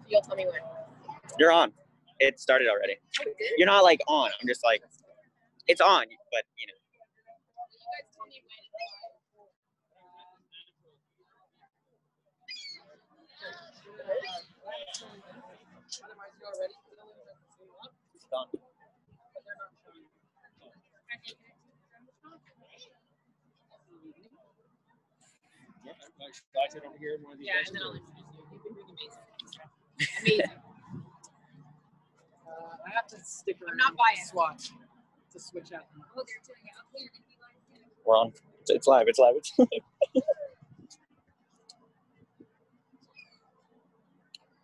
You'll tell me when. You're on. It started already. You're not like on. I'm just like, it's on, but you know. You guys tell me when. It's done. Yeah, and then I'll introduce you. You've been doing amazing. Amazing. I have to stick around. I'm not biased. Swatch to switch out. Oh, they're doing it. Okay, you're going to be live too. We're on. It's live. It's live. It's live.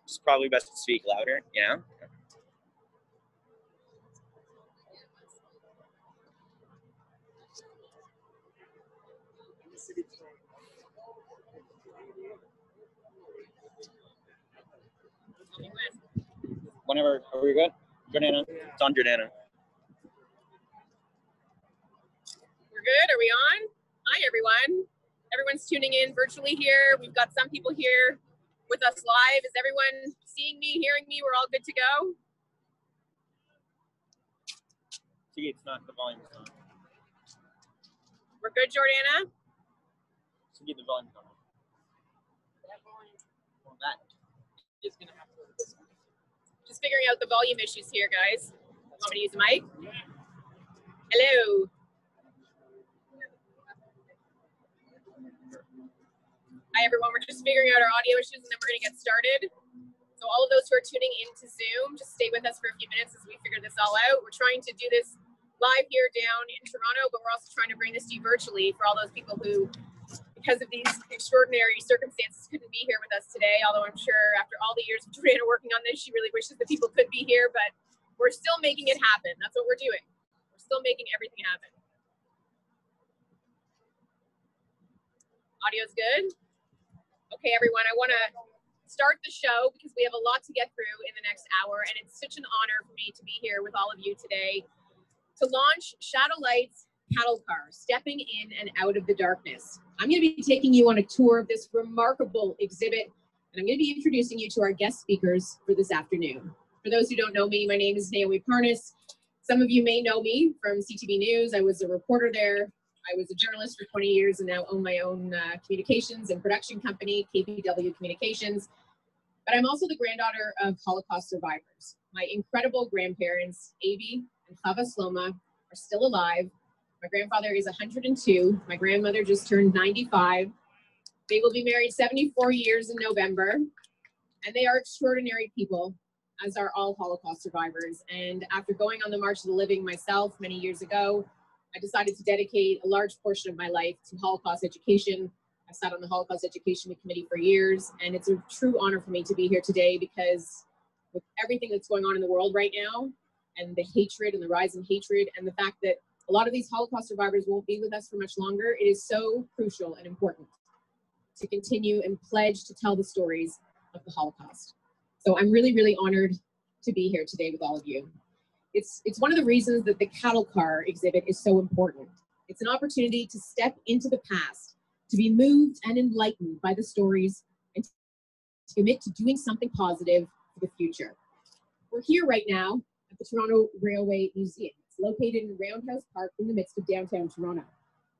It's probably best to speak louder, you know? Tell me when. Whenever. Are we good? Jordana? It's on Jordana. We're good? Are we on? Hi, everyone. Everyone's tuning in virtually here. We've got some people here with us live. Is everyone seeing me, hearing me? We're all good to go? See, it's not the volume. We're good, Jordana? See, the volume. That volume That. is going to have to go to this one. Just figuring out the volume issues here, guys. Want me to use the mic? Hello. Hi, everyone. We're just figuring out our audio issues, and then we're going to get started. So all of those who are tuning into Zoom, just stay with us for a few minutes as we figure this all out. We're trying to do this live here down in Toronto, but we're also trying to bring this to you virtually for all those people who, because of these extraordinary circumstances, couldn't be here with us today. Although I'm sure after all the years of Jordana working on this, she really wishes that people could be here, but we're still making it happen. That's what we're doing. We're still making everything happen. Audio's good? Okay, everyone, I want to start the show because we have a lot to get through in the next hour, and it's such an honor for me to be here with all of you today to launch Shadowlight's cattle car, stepping in and out of the darkness. I'm going to be taking you on a tour of this remarkable exhibit, and I'm going to be introducing you to our guest speakers for this afternoon. For those who don't know me, my name is Naomi Parnas. Some of you may know me from CTV News. I was a reporter there. I was a journalist for 20 years and now own my own communications and production company, KPW Communications. But I'm also the granddaughter of Holocaust survivors. My incredible grandparents, Avi and Chava Sloma, are still alive. My grandfather is 102. My grandmother just turned 95. They will be married 74 years in November. And they are extraordinary people, as are all Holocaust survivors. And after going on the March of the Living myself many years ago, I decided to dedicate a large portion of my life to Holocaust education. I sat on the Holocaust Education Committee for years, and it's a true honor for me to be here today because with everything that's going on in the world right now, and the hatred and the rise in hatred, and the fact that a lot of these Holocaust survivors won't be with us for much longer, it is so crucial and important to continue and pledge to tell the stories of the Holocaust. So I'm really, really honored to be here today with all of you. It's one of the reasons that the cattle car exhibit is so important. It's an opportunity to step into the past, to be moved and enlightened by the stories, and to commit to doing something positive for the future. We're here right now at the Toronto Railway Museum. It's located in Roundhouse Park in the midst of downtown Toronto.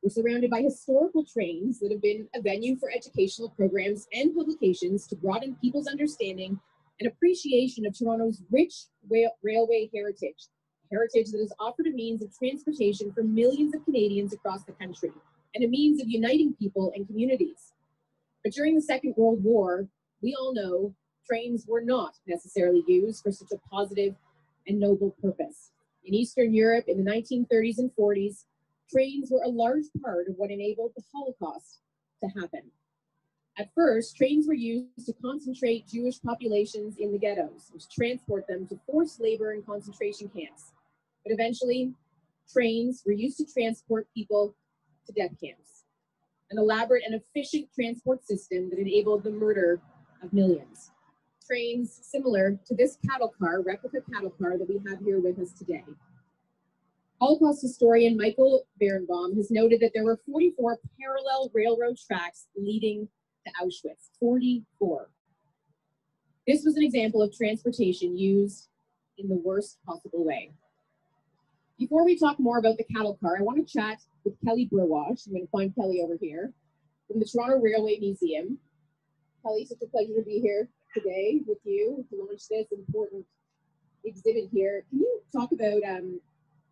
We're surrounded by historical trains that have been a venue for educational programs and publications to broaden people's understanding and appreciation of Toronto's rich railway heritage, heritage that has offered a means of transportation for millions of Canadians across the country and a means of uniting people and communities. But during the Second World War, we all know trains were not necessarily used for such a positive and noble purpose. In Eastern Europe in the 1930s and 40s, trains were a large part of what enabled the Holocaust to happen. At first, trains were used to concentrate Jewish populations in the ghettos and to transport them to forced labor in concentration camps. But eventually, trains were used to transport people to death camps, an elaborate and efficient transport system that enabled the murder of millions. Trains similar to this cattle car, replica cattle car that we have here with us today. Holocaust historian Michael Berenbaum has noted that there were 44 parallel railroad tracks leading to Auschwitz. 44. This was an example of transportation used in the worst possible way. Before we talk more about the cattle car, I want to chat with Kelly Burwash. I'm going to find Kelly over here from the Toronto Railway Museum. Kelly, such a pleasure to be here today with you to launch this important exhibit here. Can you talk about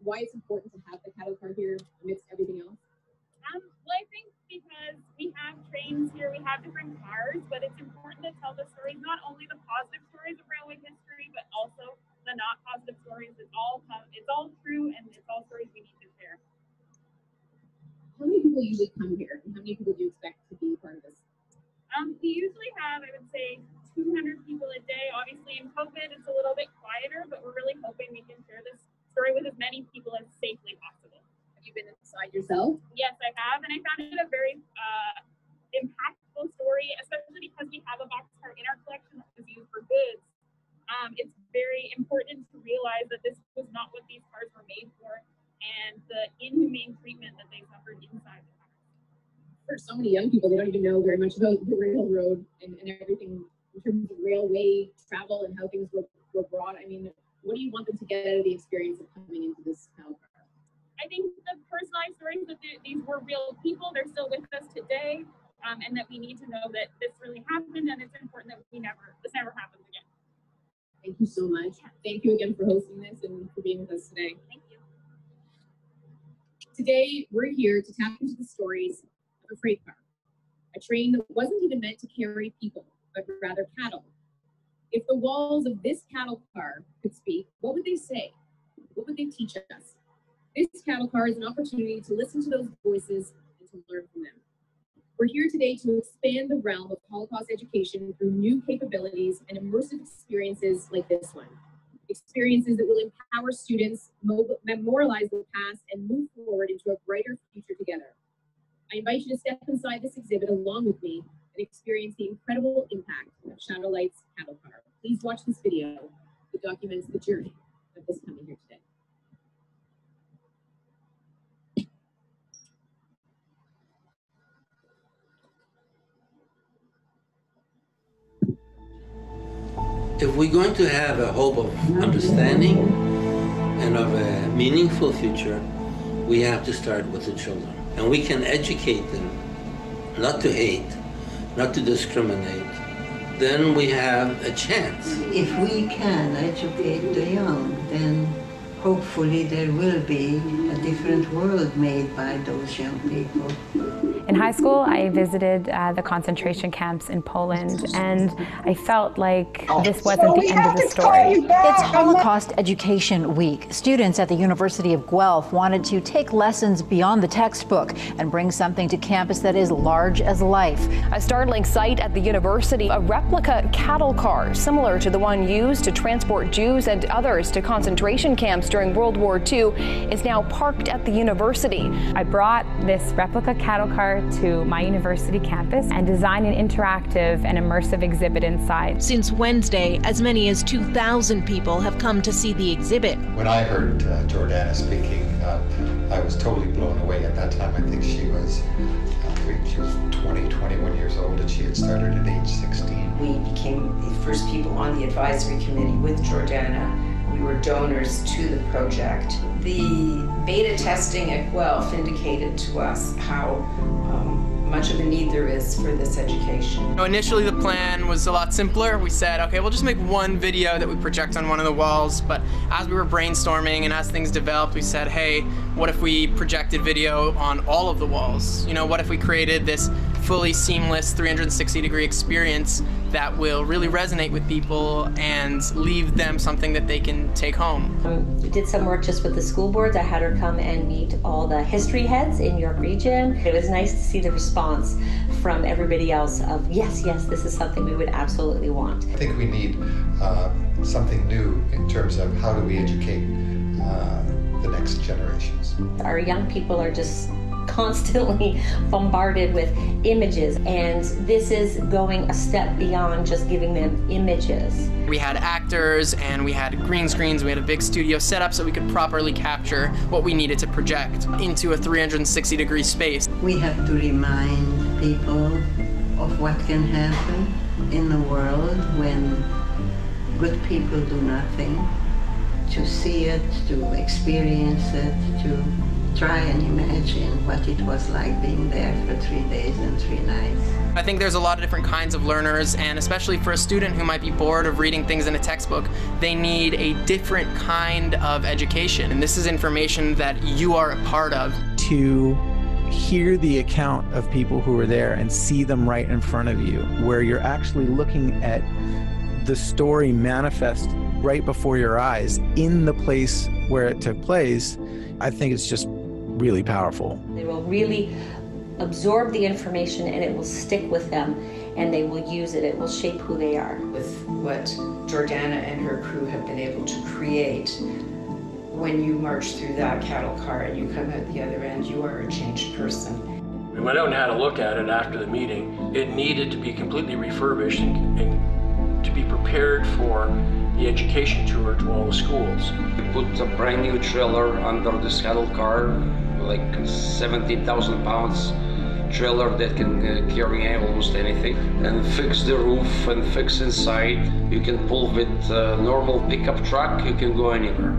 why it's important to have the cattle car here amidst everything else? Well, I think because we have trains here, we have different cars, but it's important to tell the stories, not only the positive stories of railway history, but also the not positive stories. It's all true, and it's all stories we need to share. How many people usually come here, and how many people do you expect to be part of this? We usually have, I would say, 200 people a day. Obviously, in COVID, it's a little bit quieter, but we're really hoping we can share this story with as many people as safely possible. Have you been inside yourself? Yes, I have, and I found it a very impactful story, especially because we have a boxcar in our collection that was used for goods. It's very important to realize that this was not what these cars were made for, and the inhumane treatment that they suffered inside the car. For so many young people, they don't even know very much about the railroad and everything in terms of railway travel and how things were brought. I mean, what do you want them to get out of the experience of coming into this cattle car? I think the personalized stories that these were real people, they're still with us today, and that we need to know that this really happened, and it's important that this never happens again. Thank you so much. Thank you again for hosting this and for being with us today. Thank you. Today, we're here to tap into the stories of a freight car, a train that wasn't even meant to carry people, but rather cattle. If the walls of this cattle car could speak, what would they say? What would they teach us? This cattle car is an opportunity to listen to those voices and to learn from them. We're here today to expand the realm of Holocaust education through new capabilities and immersive experiences like this one. Experiences that will empower students, memorialize the past, and move forward into a brighter future together. I invite you to step inside this exhibit along with me and experience the incredible impact of Shadowlight's cattle car. Please watch this video that documents the journey of this coming here today. If we're going to have a hope of understanding and of a meaningful future, we have to start with the children. And we can educate them not to hate, not to discriminate. Then we have a chance. If we can educate the young, then hopefully there will be a different world made by those young people. In high school, I visited the concentration camps in Poland, and I felt like this wasn't the end of the story. It's Holocaust Education Week. Students at the University of Guelph wanted to take lessons beyond the textbook and bring something to campus that is large as life. A startling sight at the university, a replica cattle car similar to the one used to transport Jews and others to concentration camps during World War II is now parked at the university. I brought this replica cattle car to my university campus and designed an interactive and immersive exhibit inside. Since Wednesday, as many as 2,000 people have come to see the exhibit. When I heard Jordana speaking, I was totally blown away. At that time, I think she was 20, 21 years old, and she had started at age 16. We became the first people on the advisory committee with Jordana. We were donors to the project. The beta testing at Guelph indicated to us how much of a need there is for this education. Initially the plan was a lot simpler. We said, okay, we'll just make one video that we project on one of the walls, but as we were brainstorming and as things developed, we said, hey, what if we projected video on all of the walls? You know, what if we created this fully seamless 360-degree experience that will really resonate with people and leave them something that they can take home. We did some work just with the school boards. I had her come and meet all the history heads in York Region. It was nice to see the response from everybody else of, yes, this is something we would absolutely want. I think we need something new in terms of how do we educate the next generations. Our young people are just constantly bombarded with images, and this is going a step beyond just giving them images. We had actors and we had green screens, we had a big studio set up so we could properly capture what we needed to project into a 360-degree space. We have to remind people of what can happen in the world when good people do nothing, to see it, to experience it, to try and imagine what it was like being there for 3 days and 3 nights. I think there's a lot of different kinds of learners, and especially for a student who might be bored of reading things in a textbook, they need a different kind of education, and this is information that you are a part of. To hear the account of people who were there and see them right in front of you, where you're actually looking at the story manifest right before your eyes in the place where it took place, I think it's just really powerful. They will really absorb the information and it will stick with them, and they will use it. It will shape who they are. With what Jordana and her crew have been able to create, when you march through that cattle car and you come out the other end, you are a changed person. We went out and had a look at it after the meeting. It needed to be completely refurbished and to be prepared for the education tour to all the schools. We put a brand new trailer under this cattle car, like 17,000 pounds trailer that can carry almost anything, and fix the roof and fix inside. You can pull with a normal pickup truck, you can go anywhere.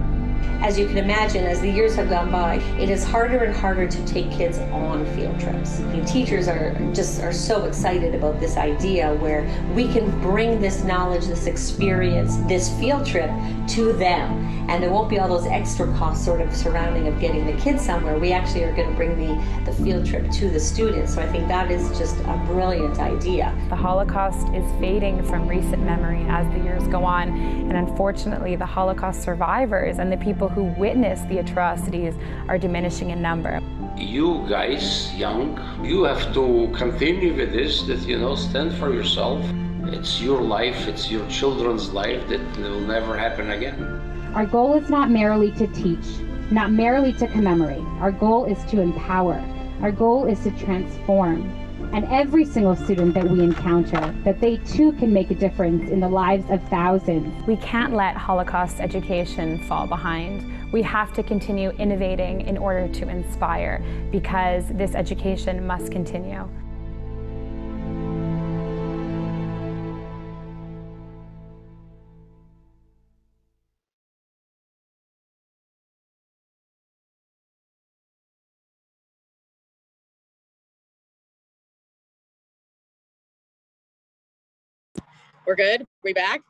As you can imagine, as the years have gone by, it is harder and harder to take kids on field trips. And teachers are so excited about this idea where we can bring this knowledge, this experience, this field trip to them. And there won't be all those extra costs sort of surrounding of getting the kids somewhere. We actually are going to bring the field trip to the students. So I think that is just a brilliant idea. The Holocaust is fading from recent memory as the years go on, and unfortunately the Holocaust survivors and the people who witnessed the atrocities are diminishing in number. You guys, young, you have to continue with this, that, you know, stand for yourself. It's your life, it's your children's life that will never happen again. Our goal is not merely to teach, not merely to commemorate. Our goal is to empower. Our goal is to transform. And every single student that we encounter, that they too can make a difference in the lives of thousands. We can't let Holocaust education fall behind. We have to continue innovating in order to inspire, because this education must continue. We're good? We back?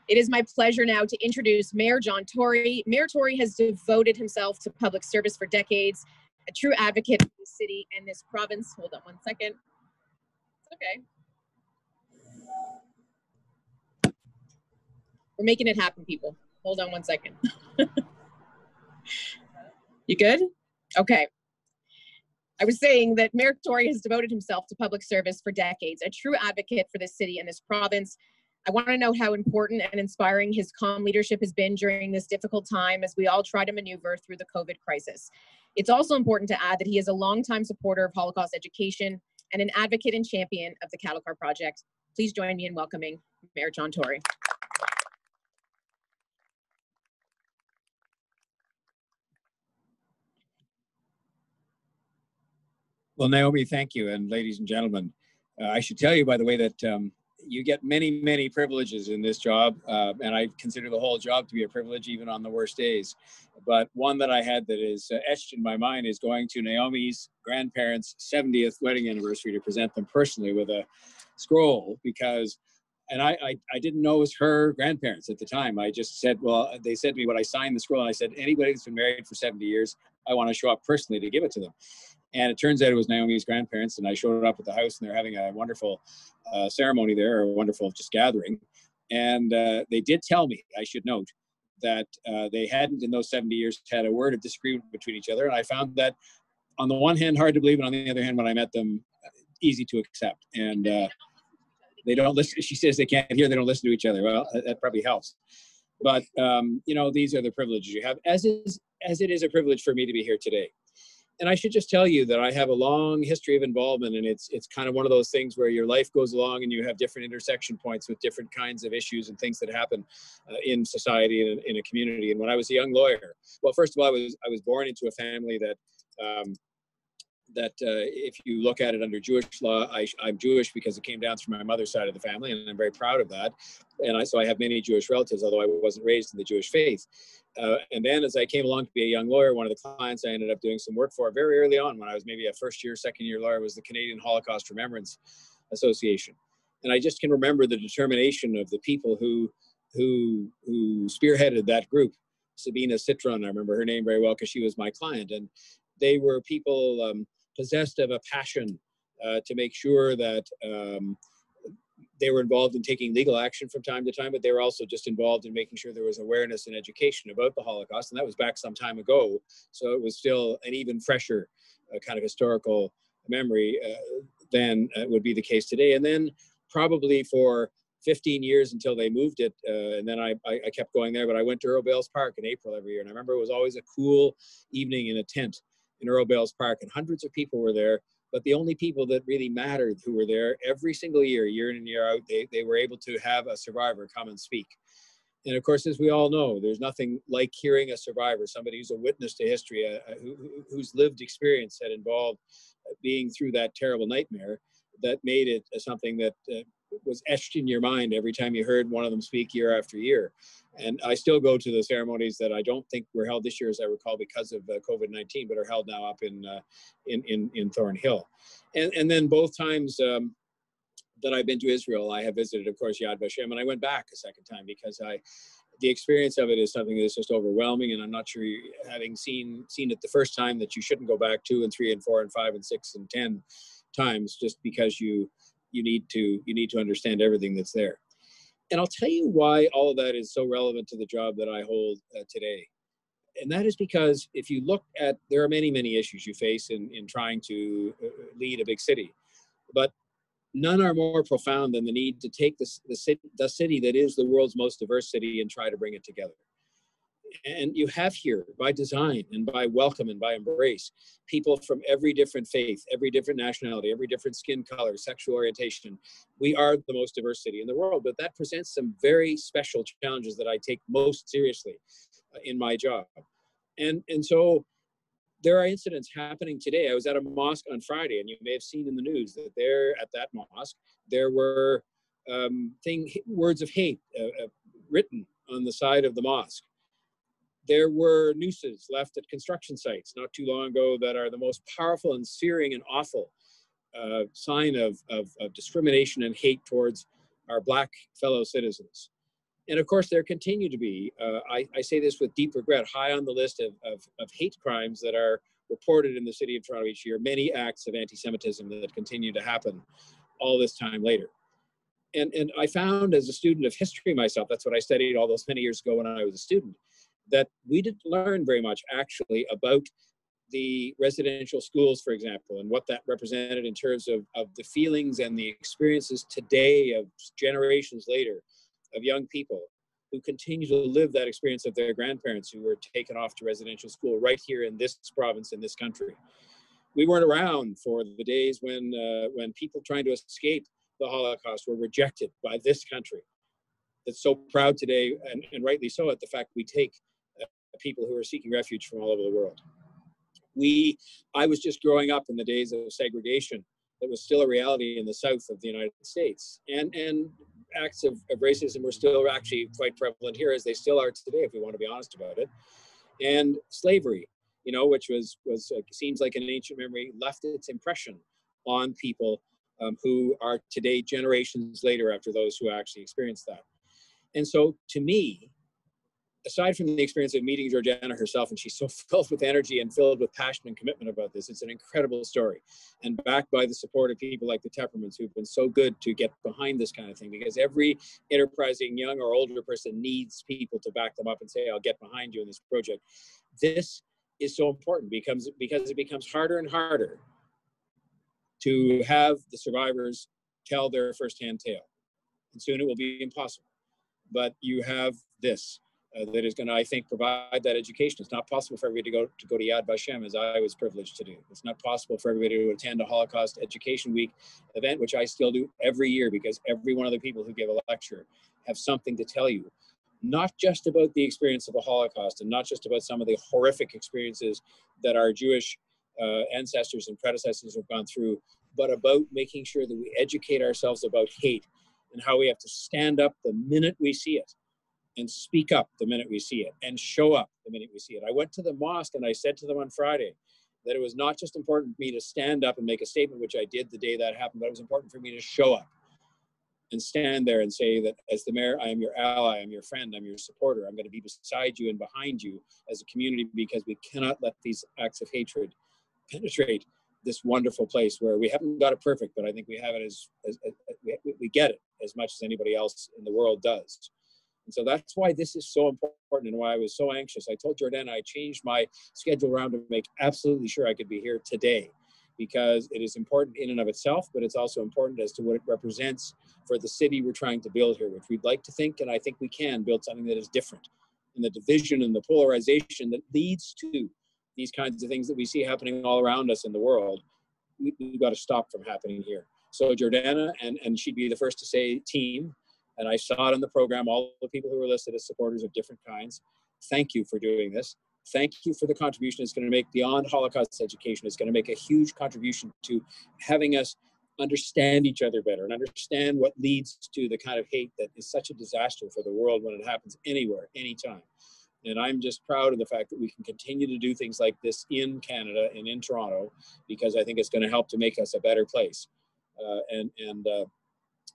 It is my pleasure now to introduce Mayor John Tory. Mayor Tory has devoted himself to public service for decades, a true advocate for the city and this province. Hold on one second. It's okay. We're making it happen, people. Hold on one second. You good? Okay. I was saying that Mayor Tory has devoted himself to public service for decades, a true advocate for this city and this province. I want to know how important and inspiring his calm leadership has been during this difficult time as we all try to maneuver through the COVID crisis. It's also important to add that he is a longtime supporter of Holocaust education and an advocate and champion of the Cattle Car Project. Please join me in welcoming Mayor John Tory. Well, Naomi, thank you. And ladies and gentlemen, I should tell you, by the way, that you get many, many privileges in this job. And I consider the whole job to be a privilege, even on the worst days. But one that I had that is etched in my mind is going to Naomi's grandparents' 70th wedding anniversary to present them personally with a scroll, because, and I didn't know it was her grandparents at the time. I just said, well, they said to me when I signed the scroll, and I said, anybody that's been married for 70 years, I want to show up personally to give it to them. And it turns out it was Naomi's grandparents, and I showed up at the house, and they're having a wonderful ceremony there, or a wonderful just gathering. And they did tell me, I should note, that they hadn't in those 70 years had a word of disagreement between each other. And I found that on the one hand, hard to believe, and on the other hand, when I met them, easy to accept. And they don't listen. She says they can't hear, they don't listen to each other. Well, that probably helps. But, you know, these are the privileges you have, as it is a privilege for me to be here today. And I should just tell you that I have a long history of involvement, and it's kind of one of those things where your life goes along and you have different intersection points with different kinds of issues and things that happen in society and in a community. And when I was a young lawyer, well, first of all, I was born into a family that if you look at it under Jewish law, I'm Jewish because it came down through my mother's side of the family, and I'm very proud of that. And so I have many Jewish relatives, although I wasn't raised in the Jewish faith. And then as I came along to be a young lawyer, one of the clients I ended up doing some work for very early on when I was maybe a first year, second year lawyer was the Canadian Holocaust Remembrance Association. And I just can remember the determination of the people who spearheaded that group. Sabina Citron, I remember her name very well because she was my client. And they were people possessed of a passion to make sure that they were involved in taking legal action from time to time, but they were also just involved in making sure there was awareness and education about the Holocaust. And that was back some time ago. So it was still an even fresher kind of historical memory than would be the case today. And then probably for 15 years until they moved it. And then I kept going there, but I went to Earl Bales Park in April every year. And I remember it was always a cool evening in a tent in Earl Bales Park, and hundreds of people were there. But the only people that really mattered who were there every single year in and year out, they were able to have a survivor come and speak. And of course, as we all know, there's nothing like hearing a survivor, somebody who's a witness to history, whose lived experience had involved being through that terrible nightmare, that made it something that was etched in your mind every time you heard one of them speak year after year. And I still go to the ceremonies that I don't think were held this year, as I recall, because of COVID-19, but are held now up in Thornhill. And then both times that I've been to Israel, I have visited, of course, Yad Vashem, and I went back a second time because the experience of it is something that's just overwhelming, and I'm not sure, having seen it the first time, that you shouldn't go back 2 and 3 and 4 and 5 and 6 and 10 times just because you need to understand everything that's there. And I'll tell you why all of that is so relevant to the job that I hold today. And that is because if you look at, there are many, many issues you face in trying to lead a big city, but none are more profound than the need to take the city that is the world's most diverse city and try to bring it together. And you have here, by design and by welcome and by embrace, people from every different faith, every different nationality, every different skin color, sexual orientation. We are the most diverse city in the world, but that presents some very special challenges that I take most seriously in my job. And so there are incidents happening today. I was at a mosque on Friday, and you may have seen in the news that there at that mosque, there were words of hate written on the side of the mosque. There were nooses left at construction sites not too long ago that are the most powerful and searing and awful sign of discrimination and hate towards our Black fellow citizens. And of course, there continue to be, I say this with deep regret, high on the list of hate crimes that are reported in the city of Toronto each year, many acts of anti-Semitism that continue to happen all this time later. And I found, as a student of history myself, that's what I studied all those many years ago when I was a student, that we didn't learn very much actually about the residential schools, for example, and what that represented in terms of the feelings and the experiences today of generations later of young people who continue to live that experience of their grandparents who were taken off to residential school right here in this province, in this country. We weren't around for the days when people trying to escape the Holocaust were rejected by this country that's so proud today, and rightly so, at the fact we take people who are seeking refuge from all over the world. I was just growing up in the days of segregation that was still a reality in the South of the United States. And acts of racism were still actually quite prevalent here, as they still are today, if we want to be honest about it. And slavery, which was seems like an ancient memory, left its impression on people who are today generations later after those who actually experienced that. And so to me, aside from the experience of meeting Georgiana herself, and she's so filled with energy and filled with passion and commitment about this, it's an incredible story. And backed by the support of people like the Teppermans, who've been so good to get behind this kind of thing, because every enterprising young or older person needs people to back them up and say, I'll get behind you in this project. This is so important because it becomes harder and harder to have the survivors tell their firsthand tale. And soon it will be impossible. But you have this. that is going to, I think, provide that education. It's not possible for everybody to go to Yad Vashem, as I was privileged to do. It's not possible for everybody to attend a Holocaust Education Week event, which I still do every year, because every one of the people who give a lecture have something to tell you, not just about the experience of the Holocaust and not just about some of the horrific experiences that our Jewish ancestors and predecessors have gone through, but about making sure that we educate ourselves about hate and how we have to stand up the minute we see it, and speak up the minute we see it, and show up the minute we see it. I went to the mosque and I said to them on Friday that it was not just important for me to stand up and make a statement, which I did the day that happened, but it was important for me to show up and stand there and say that as the mayor, I am your ally, I'm your friend, I'm your supporter. I'm going to be beside you and behind you as a community, because we cannot let these acts of hatred penetrate this wonderful place where we haven't got it perfect, but I think we have it we get it as much as anybody else in the world does. And so that's why this is so important and why I was so anxious. I told Jordana I changed my schedule around to make absolutely sure I could be here today, because it is important in and of itself, but it's also important as to what it represents for the city we're trying to build here, which we'd like to think, and I think we can, build something that is different. And the division and the polarization that leads to these kinds of things that we see happening all around us in the world, we've got to stop from happening here. So Jordana, and she'd be the first to say team, and I saw it on the program, all the people who were listed as supporters of different kinds. Thank you for doing this. Thank you for the contribution it's going to make beyond Holocaust education. It's going to make a huge contribution to having us understand each other better and understand what leads to the kind of hate that is such a disaster for the world when it happens anywhere, anytime. And I'm just proud of the fact that we can continue to do things like this in Canada and in Toronto, because I think it's going to help to make us a better place.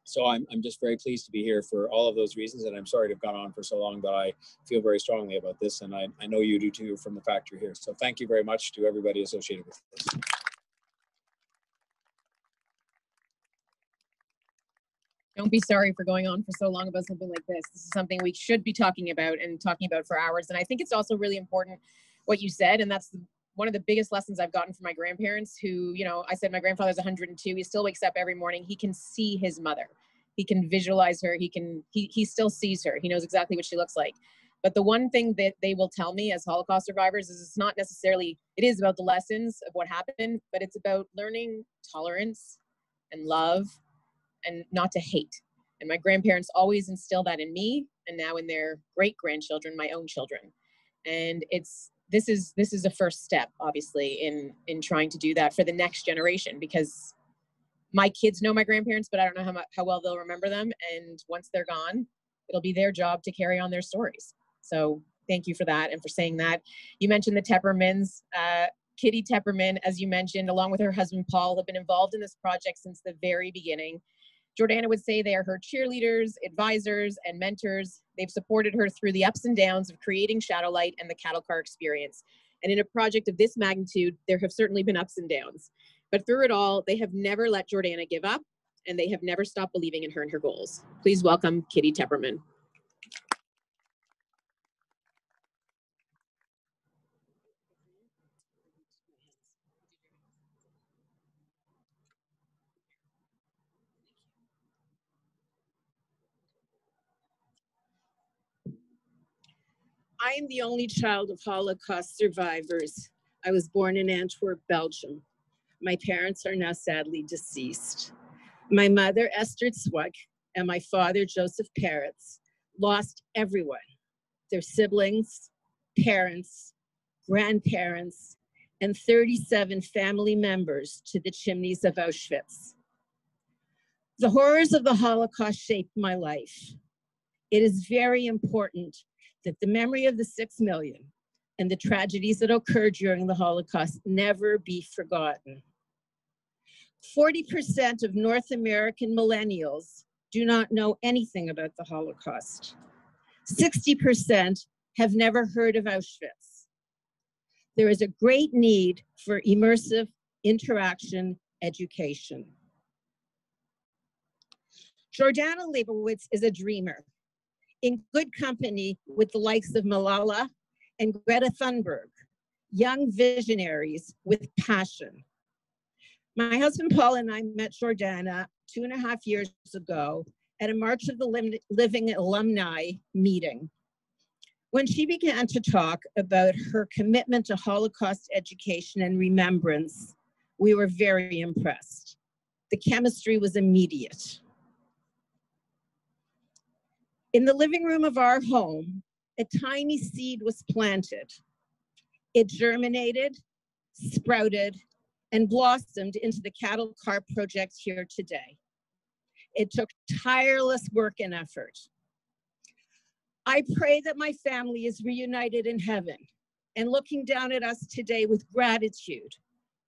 So I'm just very pleased to be here for all of those reasons, and I'm sorry to have gone on for so long, but I feel very strongly about this, and I know you do too from the fact you're here. So thank you very much to everybody associated with this. Don't be sorry for going on for so long about something like this. This is something we should be talking about for hours. And I think it's also really important what you said, and that's one of the biggest lessons I've gotten from my grandparents who, you know, I said my grandfather's 102. He still wakes up every morning. He can see his mother. He can visualize her. He still sees her. He knows exactly what she looks like. But the one thing that they will tell me as Holocaust survivors is it's not necessarily, it is about the lessons of what happened, but it's about learning tolerance and love and not to hate. And my grandparents always instilled that in me, and now in their great-grandchildren, my own children. And this is a first step, obviously, in trying to do that for the next generation, because my kids know my grandparents, but I don't know how well they'll remember them. And once they're gone, it'll be their job to carry on their stories. So thank you for that and for saying that. You mentioned the Teppermans. Kitty Tepperman, as you mentioned, along with her husband, Paul, have been involved in this project since the very beginning. Jordana would say they are her cheerleaders, advisors, and mentors. They've supported her through the ups and downs of creating Shadowlight and the cattle car experience. And in a project of this magnitude, there have certainly been ups and downs. But through it all, they have never let Jordana give up, and they have never stopped believing in her and her goals. Please welcome Kitty Tepperman. I am the only child of Holocaust survivors. I was born in Antwerp, Belgium. My parents are now sadly deceased. My mother, Esther Zwick, and my father, Joseph Peretz, lost everyone, their siblings, parents, grandparents, and 37 family members to the chimneys of Auschwitz. The horrors of the Holocaust shaped my life. It is very important that the memory of the 6 million and the tragedies that occurred during the Holocaust never be forgotten. 40% of North American millennials do not know anything about the Holocaust. 60% have never heard of Auschwitz. There is a great need for immersive interaction education. Jordana Leibowitz is a dreamer, in good company with the likes of Malala and Greta Thunberg, young visionaries with passion. My husband Paul and I met Jordana 2.5 years ago at a March of the Living alumni meeting. When she began to talk about her commitment to Holocaust education and remembrance, we were very impressed. The chemistry was immediate. In the living room of our home, a tiny seed was planted. It germinated, sprouted, and blossomed into the cattle car project here today. It took tireless work and effort. I pray that my family is reunited in heaven and looking down at us today with gratitude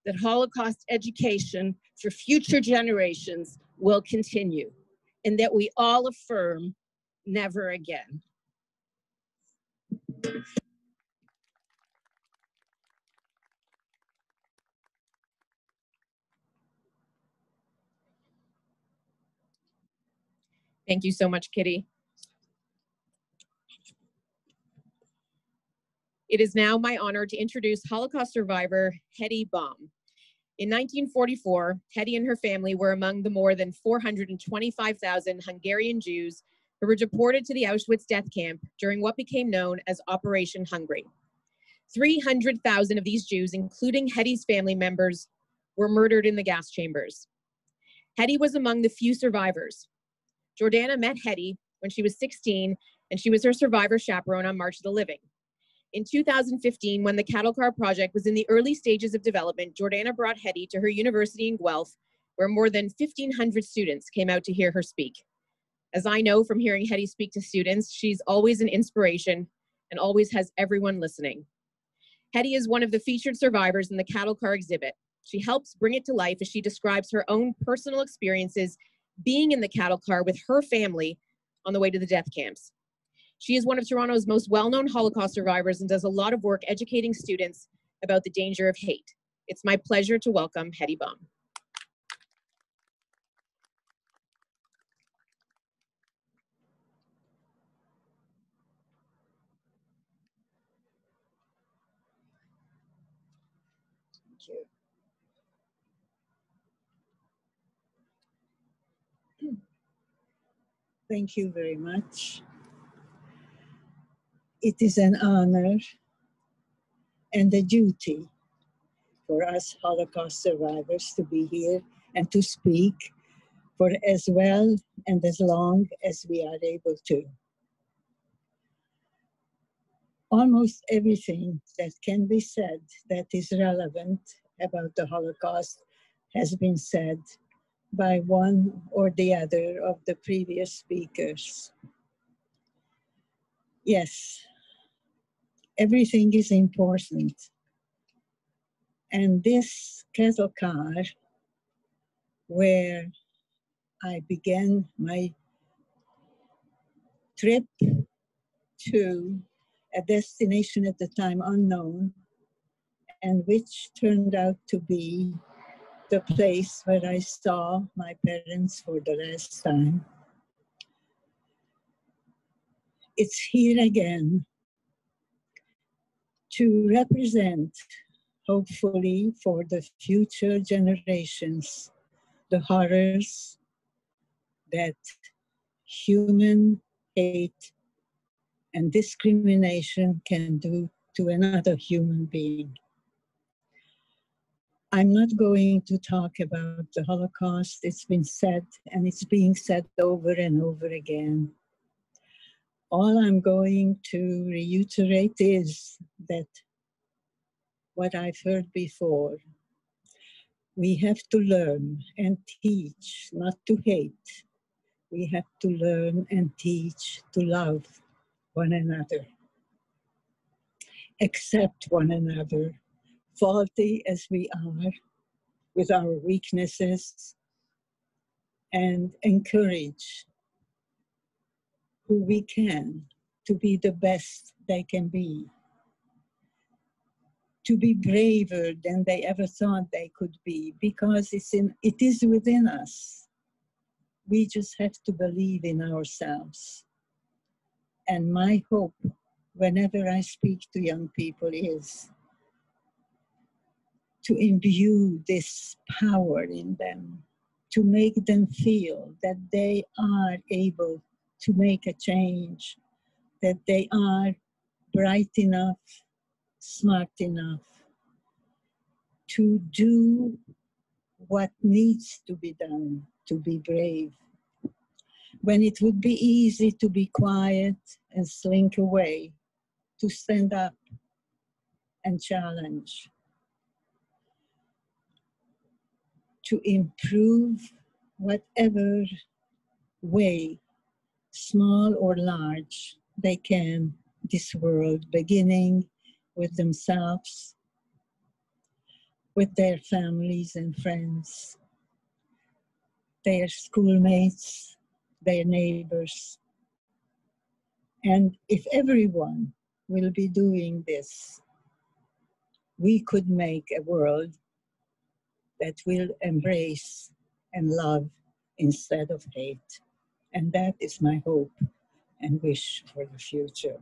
that Holocaust education for future generations will continue, and that we all affirm never again. Thank you so much, Kitty. It is now my honor to introduce Holocaust survivor Hedy Bohm. In 1944, Hedy and her family were among the more than 425,000 Hungarian Jews who were deported to the Auschwitz death camp during what became known as Operation Hungry. 300,000 of these Jews, including Hedy's family members, were murdered in the gas chambers. Hedy was among the few survivors. Jordana met Hedy when she was 16, and she was her survivor chaperone on March of the Living. In 2015, when the Cattle Car Project was in the early stages of development, Jordana brought Hedy to her university in Guelph, where more than 1,500 students came out to hear her speak. As I know from hearing Hedy speak to students, she's always an inspiration and always has everyone listening. Hedy is one of the featured survivors in the Cattle Car exhibit. She helps bring it to life as she describes her own personal experiences being in the cattle car with her family on the way to the death camps. She is one of Toronto's most well-known Holocaust survivors and does a lot of work educating students about the danger of hate. It's my pleasure to welcome Hedy Bohm. Thank you very much. It is an honor and a duty for us Holocaust survivors to be here and to speak for as well and as long as we are able to. Almost everything that can be said that is relevant about the Holocaust has been said by one or the other of the previous speakers. Yes, everything is important. And this cattle car, where I began my trip to a destination at the time unknown, and which turned out to be the place where I saw my parents for the last time. It's here again to represent, hopefully for the future generations, the horrors that human hate and discrimination can do to another human being. I'm not going to talk about the Holocaust. It's been said, and it's being said over and over again. All I'm going to reiterate is that what I've heard before, we have to learn and teach not to hate. We have to learn and teach to love one another, accept one another, faulty as we are with our weaknesses, and encourage who we can to be the best they can be, to be braver than they ever thought they could be, because it is within us. We just have to believe in ourselves. And my hope, whenever I speak to young people, is to imbue this power in them, to make them feel that they are able to make a change, that they are bright enough, smart enough to do what needs to be done, to be brave. When it would be easy to be quiet and slink away, to stand up and challenge, to improve whatever way, small or large, they can this world, beginning with themselves, with their families and friends, their schoolmates, their neighbors. And if everyone will be doing this, we could make a world that will embrace and love instead of hate. And that is my hope and wish for the future.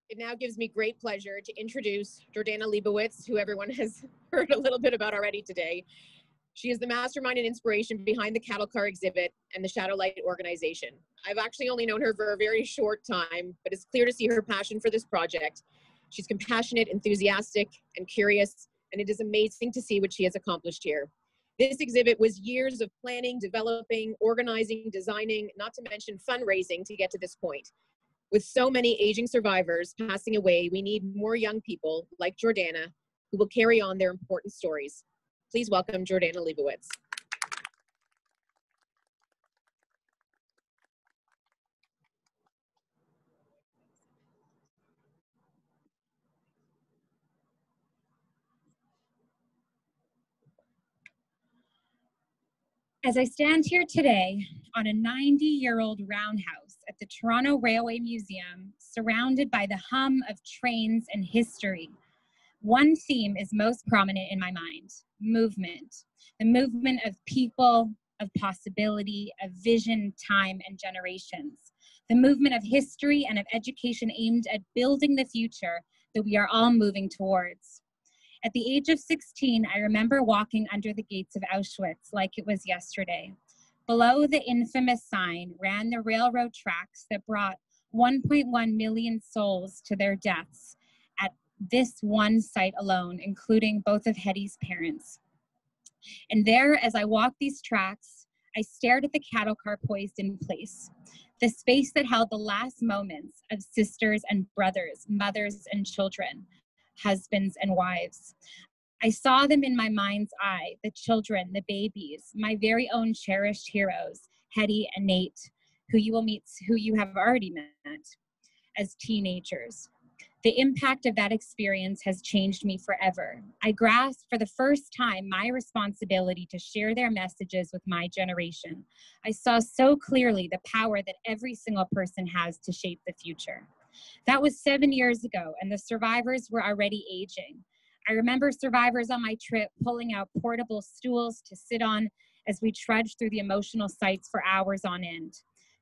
It now gives me great pleasure to introduce Jordana Leibowitz, who everyone has heard a little bit about already today. She is the mastermind and inspiration behind the cattle car exhibit and the Shadowlight organization. I've actually only known her for a very short time, but it's clear to see her passion for this project. She's compassionate, enthusiastic, and curious, and it is amazing to see what she has accomplished here. This exhibit was years of planning, developing, organizing, designing, not to mention fundraising to get to this point. With so many aging survivors passing away, we need more young people like Jordana who will carry on their important stories. Please welcome Jordana Leibowitz. As I stand here today on a 90-year-old roundhouse at the Toronto Railway Museum, surrounded by the hum of trains and history, one theme is most prominent in my mind: movement. The movement of people, of possibility, of vision, time, and generations. The movement of history and of education aimed at building the future that we are all moving towards. At the age of 16, I remember walking under the gates of Auschwitz like it was yesterday. Below the infamous sign ran the railroad tracks that brought 1.1 million souls to their deaths at this one site alone, including both of Hedy's parents. And there, as I walked these tracks, I stared at the cattle car poised in place, the space that held the last moments of sisters and brothers, mothers and children, husbands and wives. I saw them in my mind's eye, the children, the babies, my very own cherished heroes, Hedy and Nate, who you have already met as teenagers. The impact of that experience has changed me forever. I grasped for the first time my responsibility to share their messages with my generation. I saw so clearly the power that every single person has to shape the future. That was 7 years ago, and the survivors were already aging. I remember survivors on my trip pulling out portable stools to sit on as we trudged through the emotional sites for hours on end.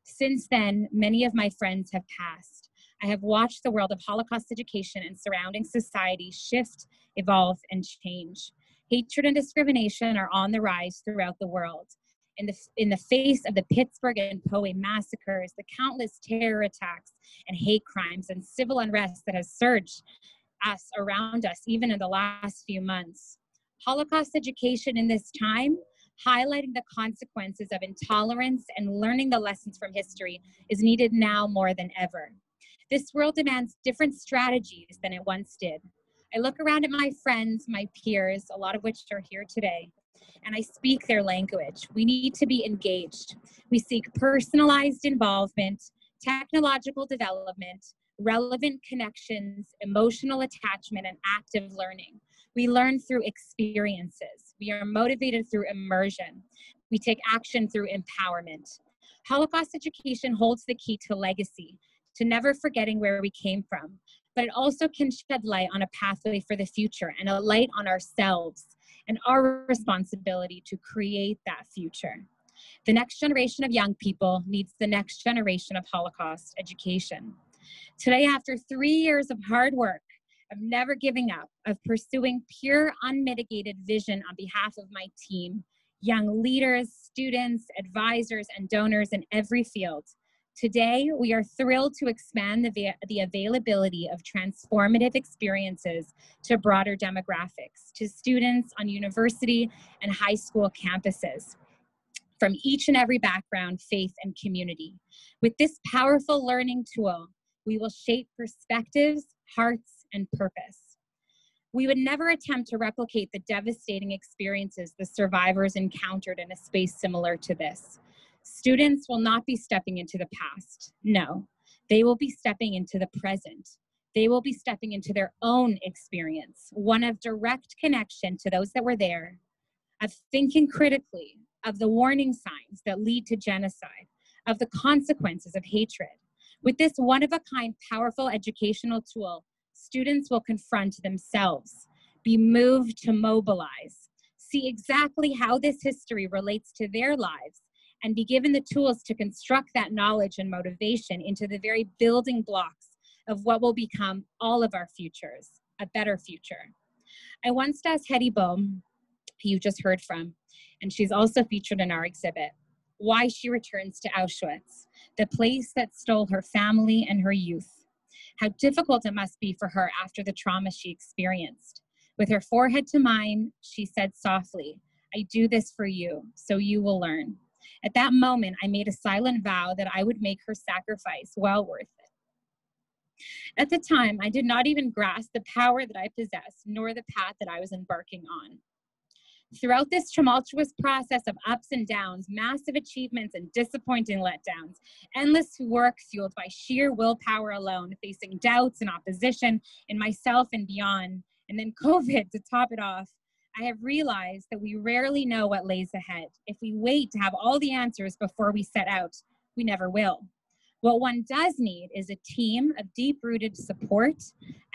Since then, many of my friends have passed. I have watched the world of Holocaust education and surrounding society shift, evolve, and change. Hatred and discrimination are on the rise throughout the world. In the face of the Pittsburgh and Poway massacres, the countless terror attacks and hate crimes and civil unrest that has surged around us, even in the last few months. Holocaust education in this time, highlighting the consequences of intolerance and learning the lessons from history, is needed now more than ever. This world demands different strategies than it once did. I look around at my friends, my peers, a lot of which are here today, and I speak their language. We need to be engaged. We seek personalized involvement, technological development, relevant connections, emotional attachment, and active learning. We learn through experiences. We are motivated through immersion. We take action through empowerment. Holocaust education holds the key to legacy, to never forgetting where we came from, but it also can shed light on a pathway for the future and a light on ourselves and our responsibility to create that future. The next generation of young people needs the next generation of Holocaust education. Today, after 3 years of hard work, of never giving up, of pursuing pure, unmitigated vision on behalf of my team, young leaders, students, advisors, and donors in every field, today we are thrilled to expand the availability of transformative experiences to broader demographics, to students on university and high school campuses, from each and every background, faith, and community. With this powerful learning tool, we will shape perspectives, hearts, and purpose. We would never attempt to replicate the devastating experiences the survivors encountered in a space similar to this. Students will not be stepping into the past. No, they will be stepping into the present. They will be stepping into their own experience, one of direct connection to those that were there, of thinking critically, of the warning signs that lead to genocide, of the consequences of hatred. With this one-of-a-kind, powerful educational tool, students will confront themselves, be moved to mobilize, see exactly how this history relates to their lives, and be given the tools to construct that knowledge and motivation into the very building blocks of what will become all of our futures, a better future. I once asked Hedy Bohm, who you just heard from, and she's also featured in our exhibit, why she returns to Auschwitz, the place that stole her family and her youth. How difficult it must be for her after the trauma she experienced. With her forehead to mine, she said softly, "I do this for you, so you will learn." At that moment, I made a silent vow that I would make her sacrifice well worth it. At the time, I did not even grasp the power that I possessed, nor the path that I was embarking on. Throughout this tumultuous process of ups and downs, massive achievements and disappointing letdowns, endless work fueled by sheer willpower alone, facing doubts and opposition in myself and beyond, and then COVID to top it off, I have realized that we rarely know what lays ahead. If we wait to have all the answers before we set out, we never will. What one does need is a team of deep-rooted support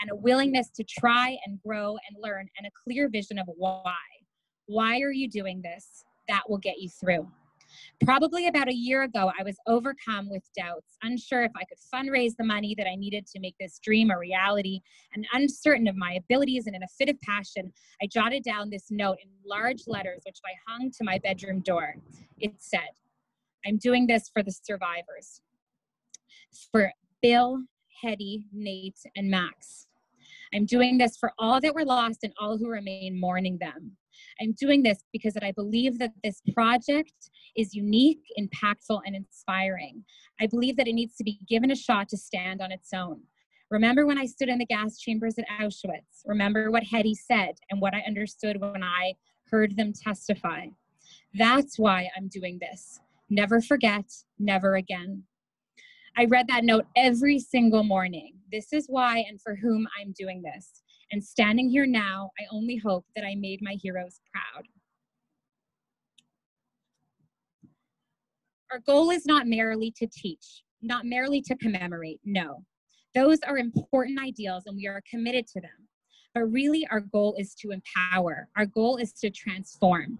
and a willingness to try and grow and learn, and a clear vision of why. Why are you doing this? That will get you through. Probably about a year ago, I was overcome with doubts, unsure if I could fundraise the money that I needed to make this dream a reality, and uncertain of my abilities, and in a fit of passion, I jotted down this note in large letters, which I hung to my bedroom door. It said, "I'm doing this for the survivors, for Bill, Hedy, Nate, and Max. I'm doing this for all that were lost and all who remain mourning them. I'm doing this because I believe that this project is unique, impactful, and inspiring. I believe that it needs to be given a shot to stand on its own. Remember when I stood in the gas chambers at Auschwitz? Remember what Hedy said and what I understood when I heard them testify. That's why I'm doing this. Never forget, never again." I read that note every single morning. This is why and for whom I'm doing this. And standing here now, I only hope that I made my heroes proud. Our goal is not merely to teach, not merely to commemorate, no. Those are important ideals and we are committed to them. But really our goal is to empower. Our goal is to transform.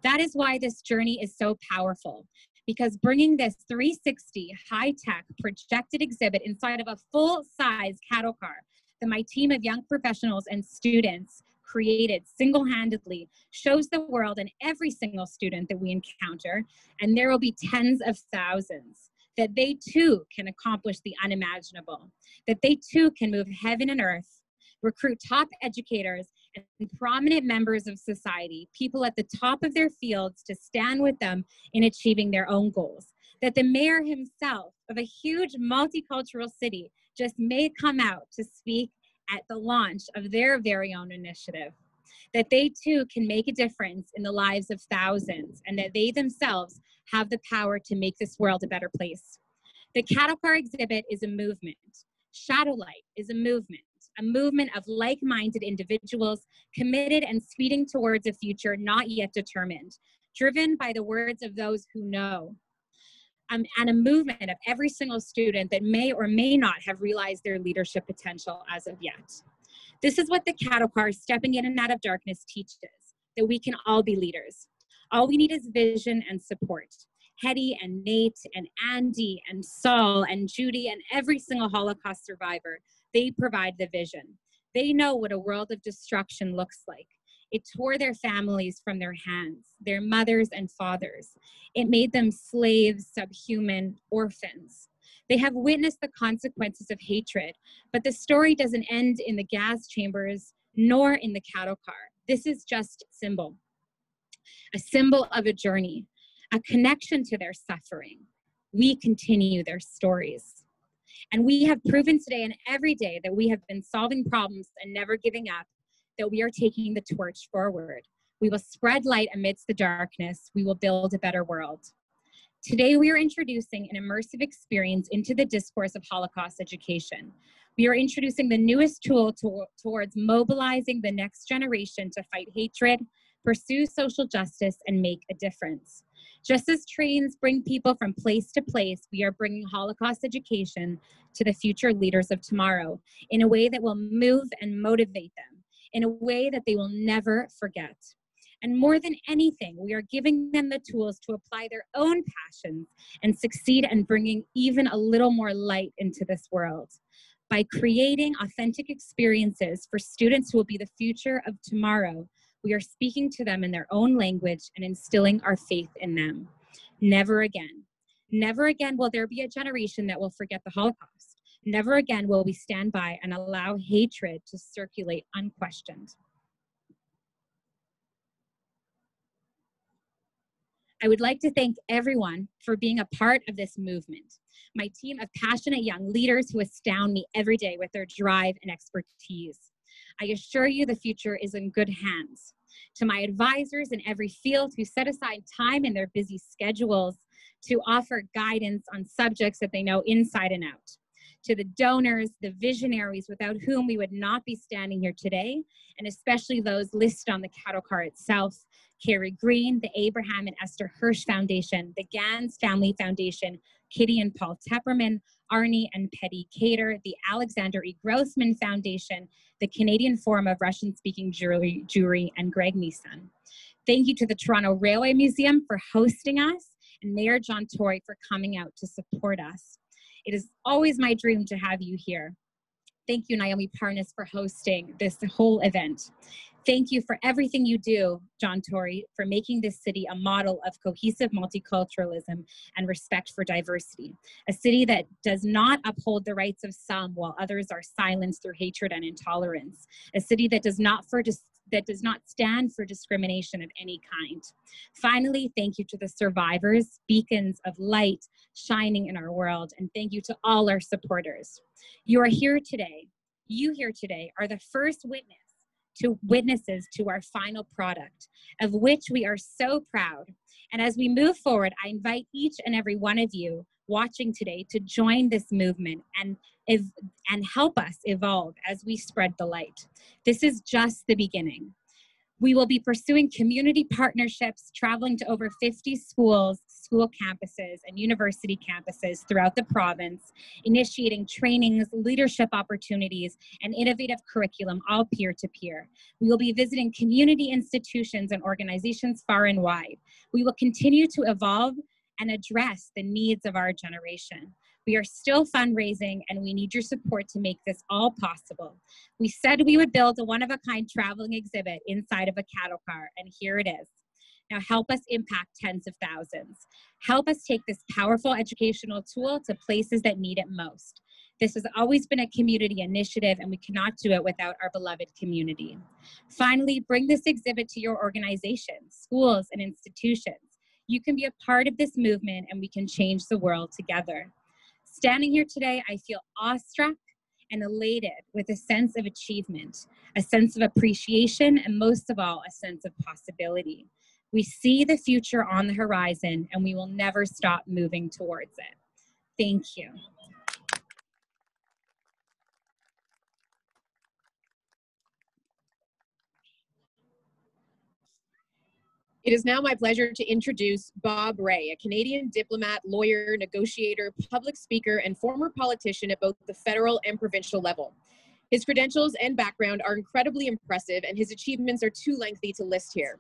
That is why this journey is so powerful, because bringing this 360 high-tech projected exhibit inside of a full-size cattle car that my team of young professionals and students created single-handedly shows the world and every single student that we encounter, and there will be tens of thousands, that they too can accomplish the unimaginable, that they too can move heaven and earth, recruit top educators and prominent members of society, people at the top of their fields, to stand with them in achieving their own goals. That the mayor himself of a huge multicultural city just may come out to speak at the launch of their very own initiative. That they too can make a difference in the lives of thousands, and that they themselves have the power to make this world a better place. The cattle car exhibit is a movement. Shadowlight is a movement of like-minded individuals committed and speeding towards a future not yet determined, driven by the words of those who know, and a movement of every single student that may or may not have realized their leadership potential as of yet. This is what the cattle car stepping in and out of darkness teaches, that we can all be leaders. All we need is vision and support. Hedy and Nate and Andy and Saul and Judy and every single Holocaust survivor, they provide the vision. They know what a world of destruction looks like. It tore their families from their hands, their mothers and fathers. It made them slaves, subhuman, orphans. They have witnessed the consequences of hatred, but the story doesn't end in the gas chambers nor in the cattle car. This is just a symbol of a journey, a connection to their suffering. We continue their stories. And we have proven today and every day that we have been solving problems and never giving up, that we are taking the torch forward. We will spread light amidst the darkness. We will build a better world. Today, we are introducing an immersive experience into the discourse of Holocaust education. We are introducing the newest tool towards mobilizing the next generation to fight hatred, pursue social justice, and make a difference. Just as trains bring people from place to place, we are bringing Holocaust education to the future leaders of tomorrow in a way that will move and motivate them, in a way that they will never forget. And more than anything, we are giving them the tools to apply their own passions and succeed in bringing even a little more light into this world. By creating authentic experiences for students who will be the future of tomorrow, we are speaking to them in their own language and instilling our faith in them. Never again. Never again will there be a generation that will forget the Holocaust. Never again will we stand by and allow hatred to circulate unquestioned. I would like to thank everyone for being a part of this movement. My team of passionate young leaders who astound me every day with their drive and expertise. I assure you the future is in good hands. To my advisors in every field who set aside time in their busy schedules to offer guidance on subjects that they know inside and out. To the donors, the visionaries without whom we would not be standing here today, and especially those listed on the cattle car itself, Carrie Green, the Abraham and Esther Hirsch Foundation, the Gans Family Foundation, Kitty and Paul Tepperman, Arnie and Petty Cater, the Alexander E. Grossman Foundation, the Canadian Forum of Russian-Speaking Jewry, and Greg Nissan. Thank you to the Toronto Railway Museum for hosting us, and Mayor John Tory for coming out to support us. It is always my dream to have you here. Thank you, Naomi Parnas, for hosting this whole event. Thank you for everything you do, John Tory, for making this city a model of cohesive multiculturalism and respect for diversity. A city that does not uphold the rights of some while others are silenced through hatred and intolerance. A city that does not stand for discrimination of any kind. Finally, thank you to the survivors, beacons of light shining in our world, and thank you to all our supporters. You are here today. You here today are the first witnesses to our final product, of which we are so proud. And as we move forward, I invite each and every one of you watching today to join this movement and help us evolve as we spread the light. This is just the beginning. We will be pursuing community partnerships, traveling to over 50 schools, school campuses, and university campuses throughout the province, initiating trainings, leadership opportunities, and innovative curriculum, all peer-to-peer. We will be visiting community institutions and organizations far and wide. We will continue to evolve and address the needs of our generation. We are still fundraising, and we need your support to make this all possible. We said we would build a one-of-a-kind traveling exhibit inside of a cattle car, and here it is. Now help us impact tens of thousands. Help us take this powerful educational tool to places that need it most. This has always been a community initiative, and we cannot do it without our beloved community. Finally, bring this exhibit to your organizations, schools, and institutions. You can be a part of this movement, and we can change the world together. Standing here today, I feel awestruck and elated with a sense of achievement, a sense of appreciation, and most of all, a sense of possibility. We see the future on the horizon, and we will never stop moving towards it. Thank you. It is now my pleasure to introduce Bob Ray, a Canadian diplomat, lawyer, negotiator, public speaker, and former politician at both the federal and provincial level. His credentials and background are incredibly impressive, and his achievements are too lengthy to list here.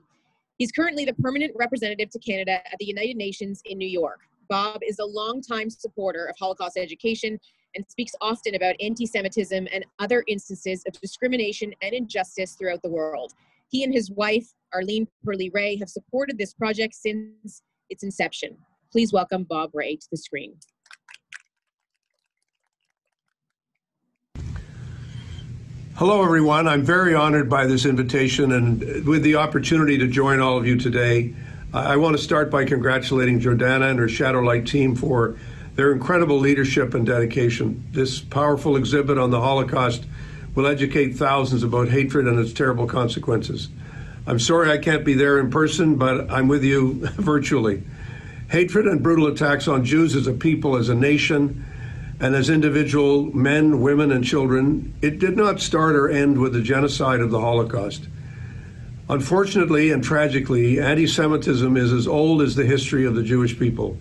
He's currently the permanent representative to Canada at the United Nations in New York. Bob is a longtime supporter of Holocaust education and speaks often about anti-Semitism and other instances of discrimination and injustice throughout the world. He and his wife, Arlene Perley-Ray, have supported this project since its inception. Please welcome Bob Ray to the screen. Hello, everyone. I'm very honored by this invitation and with the opportunity to join all of you today. I want to start by congratulating Jordana and her Shadowlight team for their incredible leadership and dedication. This powerful exhibit on the Holocaust will educate thousands about hatred and its terrible consequences. I'm sorry I can't be there in person, but I'm with you virtually. Hatred and brutal attacks on Jews as a people, as a nation, and as individual men, women, and children, it did not start or end with the genocide of the Holocaust. Unfortunately and tragically, anti-Semitism is as old as the history of the Jewish people.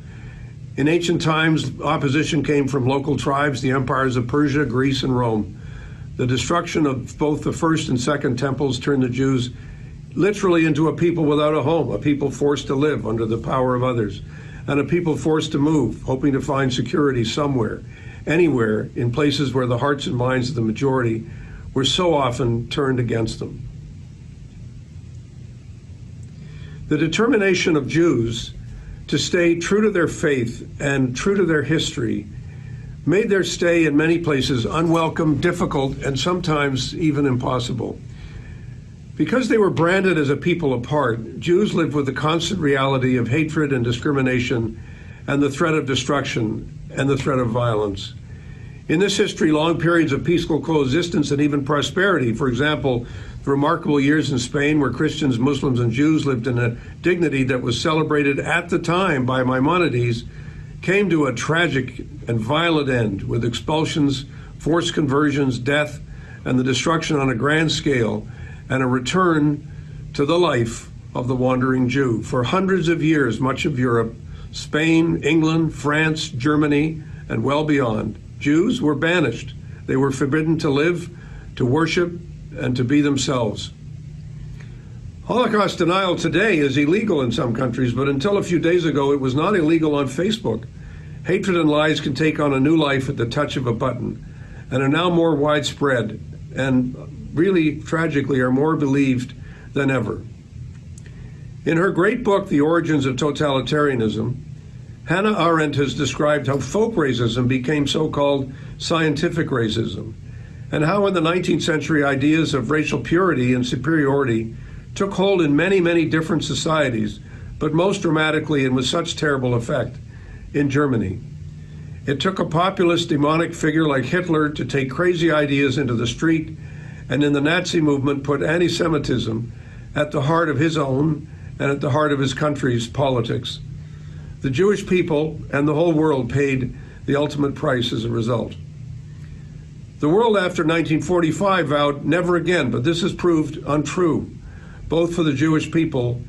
In ancient times, opposition came from local tribes, the empires of Persia, Greece, and Rome. The destruction of both the first and second temples turned the Jews literally into a people without a home, a people forced to live under the power of others, and a people forced to move, hoping to find security somewhere, anywhere, in places where the hearts and minds of the majority were so often turned against them. The determination of Jews to stay true to their faith and true to their history made their stay in many places unwelcome, difficult, and sometimes even impossible. Because they were branded as a people apart, Jews lived with the constant reality of hatred and discrimination and the threat of destruction and the threat of violence. In this history, long periods of peaceful coexistence and even prosperity, for example, the remarkable years in Spain where Christians, Muslims, and Jews lived in a dignity that was celebrated at the time by Maimonides, came to a tragic and violent end with expulsions, forced conversions, death, and the destruction on a grand scale, and a return to the life of the wandering Jew. For hundreds of years, much of Europe, Spain, England, France, Germany, and well beyond, Jews were banished. They were forbidden to live, to worship, and to be themselves. Holocaust denial today is illegal in some countries, but until a few days ago, it was not illegal on Facebook. Hatred and lies can take on a new life at the touch of a button and are now more widespread and really, tragically, are more believed than ever. In her great book, The Origins of Totalitarianism, Hannah Arendt has described how folk racism became so-called scientific racism, and how in the 19th century ideas of racial purity and superiority took hold in many, many different societies, but most dramatically and with such terrible effect in Germany. It took a populist demonic figure like Hitler to take crazy ideas into the street, and in the Nazi movement put anti-Semitism at the heart of his own and at the heart of his country's politics. The Jewish people and the whole world paid the ultimate price as a result. The world after 1945 vowed never again, but this has proved untrue, both for the Jewish people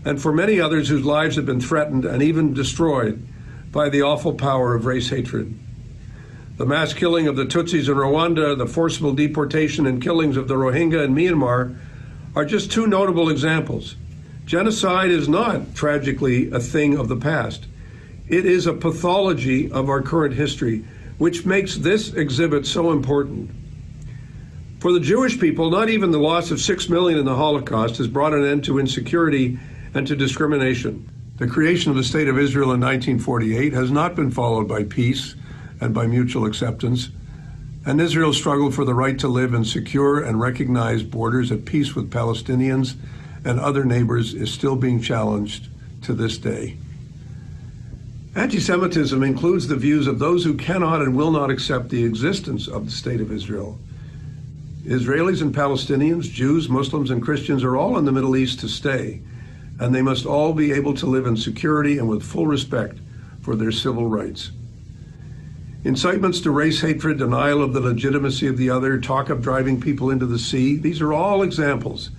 and for many others whose lives have been threatened and even destroyed by the awful power of race hatred. The mass killing of the Tutsis in Rwanda, the forcible deportation and killings of the Rohingya in Myanmar are just two notable examples. Genocide is not, tragically, a thing of the past. It is a pathology of our current history, which makes this exhibit so important. For the Jewish people, not even the loss of 6 million in the Holocaust has brought an end to insecurity and to discrimination. The creation of the State of Israel in 1948 has not been followed by peace and by mutual acceptance, and Israel's struggle for the right to live in secure and recognized borders at peace with Palestinians and other neighbors is still being challenged to this day. Anti-Semitism includes the views of those who cannot and will not accept the existence of the State of Israel. Israelis and Palestinians, Jews, Muslims, and Christians are all in the Middle East to stay, and they must all be able to live in security and with full respect for their civil rights. Incitements to race hatred, denial of the legitimacy of the other, talk of driving people into the sea, these are all examples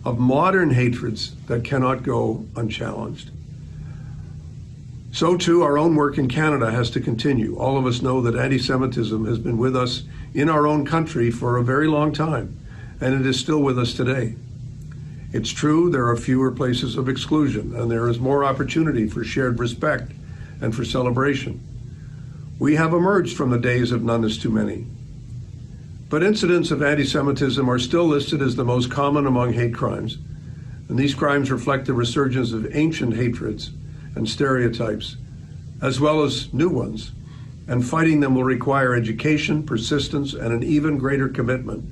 of modern hatreds that cannot go unchallenged. So too, our own work in Canada has to continue. All of us know that anti-Semitism has been with us in our own country for a very long time, and it is still with us today. It's true there are fewer places of exclusion, and there is more opportunity for shared respect and for celebration. We have emerged from the days of none is too many. But incidents of anti-Semitism are still listed as the most common among hate crimes, and these crimes reflect the resurgence of ancient hatreds and stereotypes, as well as new ones, and fighting them will require education, persistence, and an even greater commitment,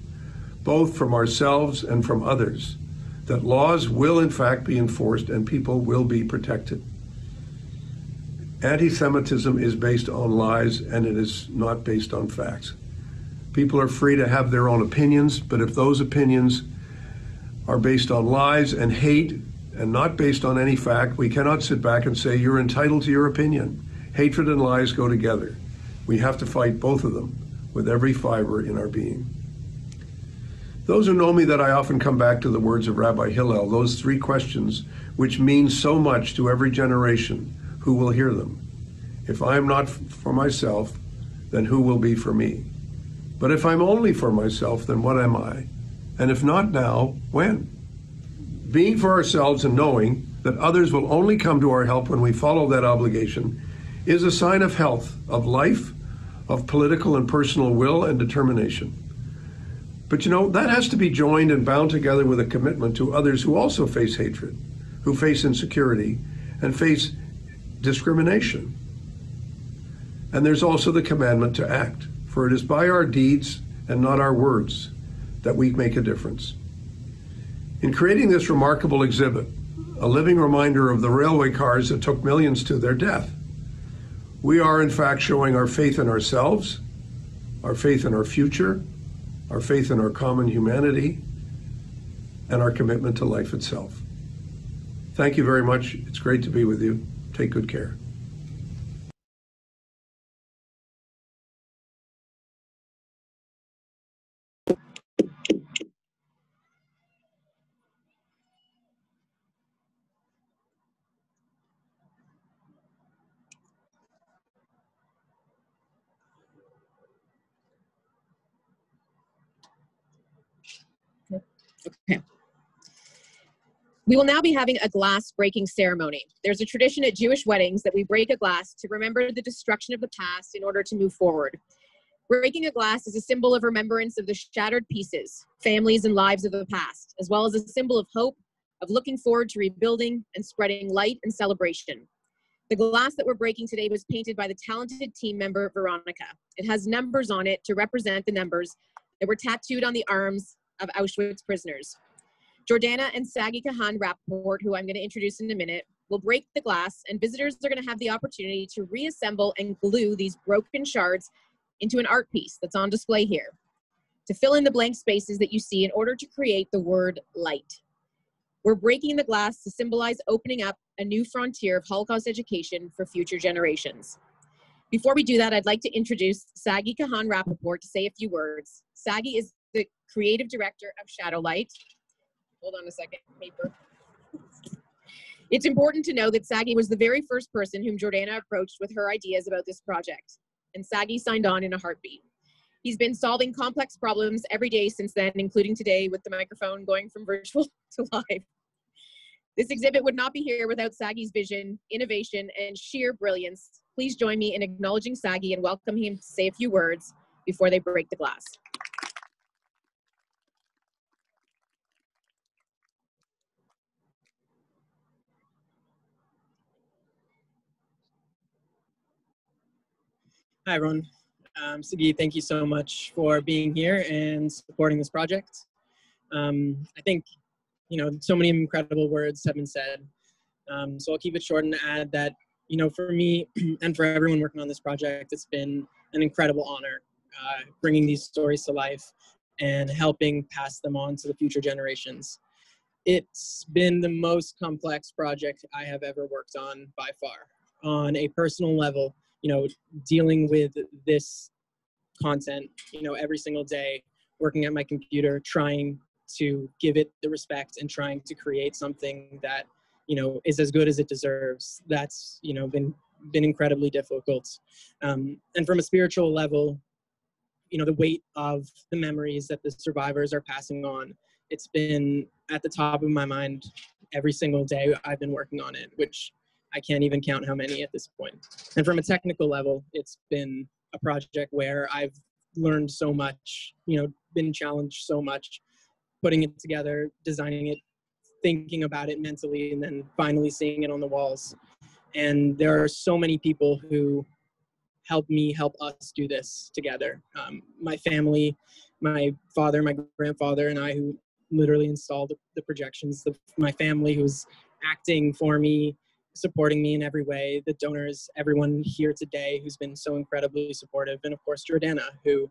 both from ourselves and from others, that laws will in fact be enforced and people will be protected. Anti-Semitism is based on lies, and it is not based on facts. People are free to have their own opinions, but if those opinions are based on lies and hate and not based on any fact, we cannot sit back and say, you're entitled to your opinion. Hatred and lies go together. We have to fight both of them with every fiber in our being. Those who know me that I often come back to the words of Rabbi Hillel, those three questions which mean so much to every generation who will hear them. If I am not for myself, then who will be for me? But if I'm only for myself, then what am I? And if not now, when? Being for ourselves and knowing that others will only come to our help when we follow that obligation is a sign of health, of life, of political and personal will and determination. But you know, that has to be joined and bound together with a commitment to others who also face hatred, who face insecurity, and face discrimination. And there's also the commandment to act, for it is by our deeds and not our words that we make a difference. In creating this remarkable exhibit, a living reminder of the railway cars that took millions to their death, we are in fact showing our faith in ourselves, our faith in our future, our faith in our common humanity, and our commitment to life itself. Thank you very much. It's great to be with you. Take good care. Okay. We will now be having a glass breaking ceremony. There's a tradition at Jewish weddings that we break a glass to remember the destruction of the past in order to move forward. Breaking a glass is a symbol of remembrance of the shattered pieces, families, and lives of the past, as well as a symbol of hope, of looking forward to rebuilding and spreading light and celebration. The glass that we're breaking today was painted by the talented team member, Veronica. It has numbers on it to represent the numbers that were tattooed on the arms of Auschwitz prisoners. Jordana and Sagi Kahan Rappaport, who I'm going to introduce in a minute, will break the glass, and visitors are going to have the opportunity to reassemble and glue these broken shards into an art piece that's on display here, to fill in the blank spaces that you see in order to create the word light. We're breaking the glass to symbolize opening up a new frontier of Holocaust education for future generations. Before we do that, I'd like to introduce Sagi Kahan Rappaport to say a few words. Sagi is the creative director of Shadowlight. Hold on a second, paper. It's important to know that Sagi was the very first person whom Jordana approached with her ideas about this project, and Sagi signed on in a heartbeat. He's been solving complex problems every day since then, including today with the microphone going from virtual to live. This exhibit would not be here without Sagi's vision, innovation, and sheer brilliance. Please join me in acknowledging Sagi and welcome him to say a few words before they break the glass. Hi, everyone. Sagi, thank you so much for being here and supporting this project. I think, so many incredible words have been said. So I'll keep it short and add that, for me and for everyone working on this project, it's been an incredible honor bringing these stories to life and helping pass them on to the future generations. It's been the most complex project I have ever worked on by far. On a personal level, dealing with this content, every single day, working at my computer, trying to give it the respect and trying to create something that, is as good as it deserves. That's, been incredibly difficult. And from a spiritual level, the weight of the memories that the survivors are passing on it's been at the top of my mind every single day I've been working on it, which I can't even count how many at this point. And from a technical level, it's been a project where I've learned so much, you know, been challenged so much, putting it together, designing it, thinking about it mentally, and then finally seeing it on the walls. And there are so many people who help me help us do this together. My family, my father, my grandfather, and I, who literally installed the projections, my family who's acting for me, supporting me in every way, the donors, everyone here today who's been so incredibly supportive, and of course Jordana, who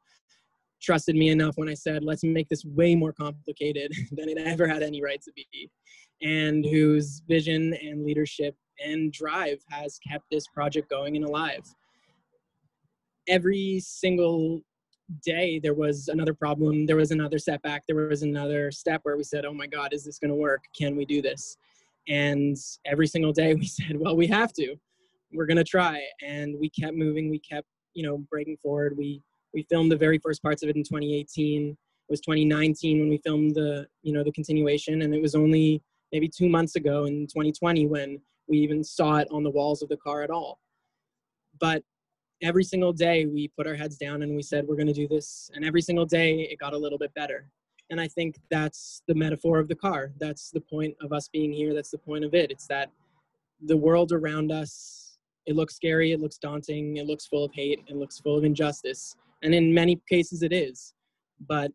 trusted me enough when I said, let's make this way more complicated than it ever had any right to be, and whose vision and leadership and drive has kept this project going and alive. Every single day there was another problem, there was another setback, there was another step where we said, oh my God, is this gonna work? Can we do this? And every single day we said, well, we have to, we're gonna try. And we kept moving, we kept, you know, breaking forward. We filmed the very first parts of it in 2018. It was 2019 when we filmed the, you know, the continuation, and it was only maybe 2 months ago in 2020 when we even saw it on the walls of the car at all. But every single day we put our heads down and we said, we're gonna do this. And every single day it got a little bit better. And I think that's the metaphor of the car. That's the point of us being here. That's the point of it. It's that the world around us, it looks scary, it looks daunting, it looks full of hate, it looks full of injustice. And in many cases it is. But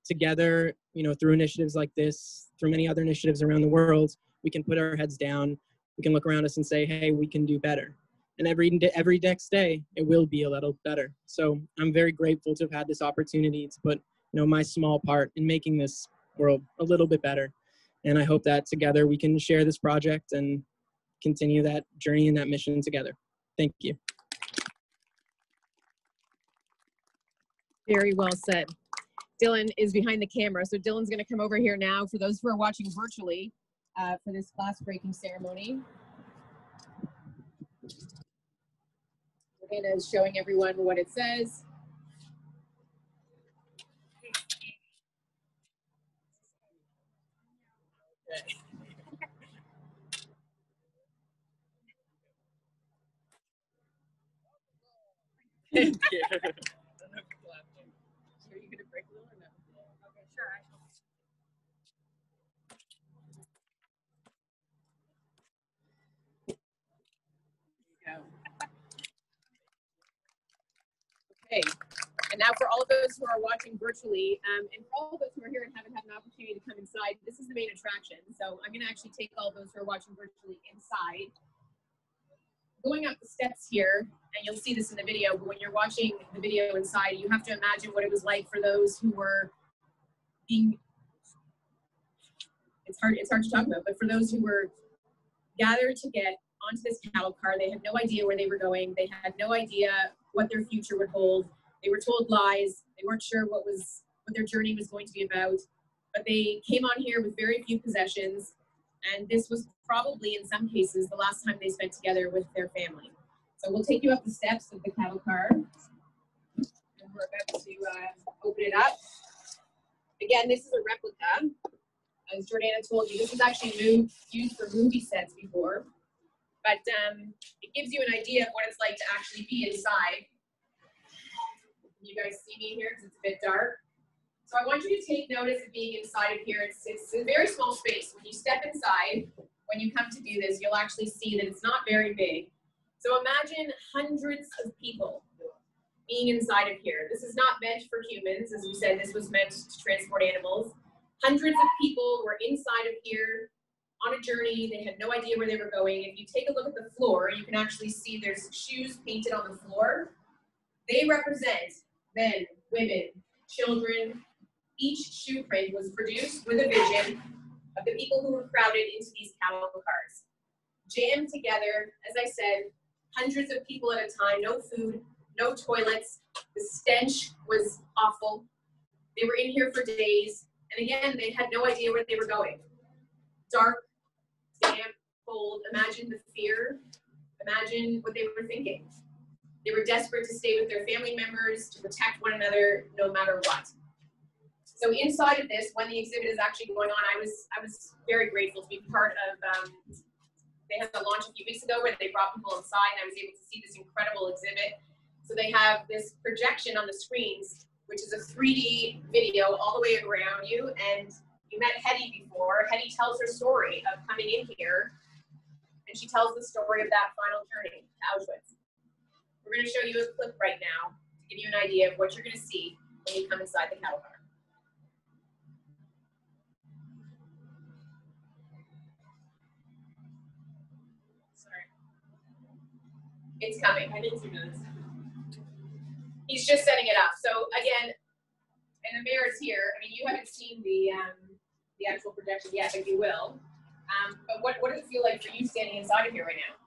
together, you know, through initiatives like this, through many other initiatives around the world, we can put our heads down, we can look around us and say, hey, we can do better. And every next day, it will be a little better. So I'm very grateful to have had this opportunity to put, you know, my small part in making this world a little bit better. And I hope that together we can share this project and continue that journey and that mission together. Thank you. Very well said. Dylan is behind the camera, so Dylan's going to come over here now for those who are watching virtually for this glass breaking ceremony. Jordana is showing everyone what it says. Thank you. Are you going to break a little or no? Okay, sure. Okay, and now for all of those who are watching virtually, and for all of those who are here and haven't had an opportunity to come inside, this is the main attraction. So I'm going to actually take all of those who are watching virtually inside. Going up the steps here, and you'll see this in the video, but when you're watching the video inside, you have to imagine what it was like for those who were being, it's hard to talk about, but for those who were gathered to get onto this cattle car, they had no idea where they were going. They had no idea what their future would hold. They were told lies. They weren't sure what their journey was going to be about, but they came on here with very few possessions, and this was probably in some cases the last time they spent together with their family. So we'll take you up the steps of the cattle car, and we're about to open it up. Again, this is a replica. As Jordana told you, this was actually used for movie sets before, but it gives you an idea of what it's like to actually be inside. Can you guys see me here because it's a bit dark? So I want you to take notice of being inside of here. It's a very small space. When you step inside, when you come to do this, you'll actually see that it's not very big. So imagine hundreds of people being inside of here. This is not meant for humans. As we said, this was meant to transport animals. Hundreds of people were inside of here on a journey. They had no idea where they were going. If you take a look at the floor, you can actually see there's shoes painted on the floor. They represent men, women, children. Each shoe print was produced with a vision of the people who were crowded into these cattle cars. Jammed together, as I said, hundreds of people at a time, no food, no toilets. The stench was awful. They were in here for days. And again, they had no idea where they were going. Dark, damp, cold. Imagine the fear. Imagine what they were thinking. They were desperate to stay with their family members, to protect one another no matter what. So inside of this, when the exhibit is actually going on, I was very grateful to be part of. They had a launch a few weeks ago where they brought people inside, and I was able to see this incredible exhibit. So they have this projection on the screens, which is a 3D video all the way around you. And you met Hedy before. Hedy tells her story of coming in here, and she tells the story of that final journey to Auschwitz. We're going to show you a clip right now to give you an idea of what you're going to see when you come inside the cattle car. Sorry. It's coming. I need 2 minutes. He's just setting it up. So again, and the mayor's here. I mean, you haven't seen the actual projection yet, but you will. But what does it feel like for you standing inside of here right now?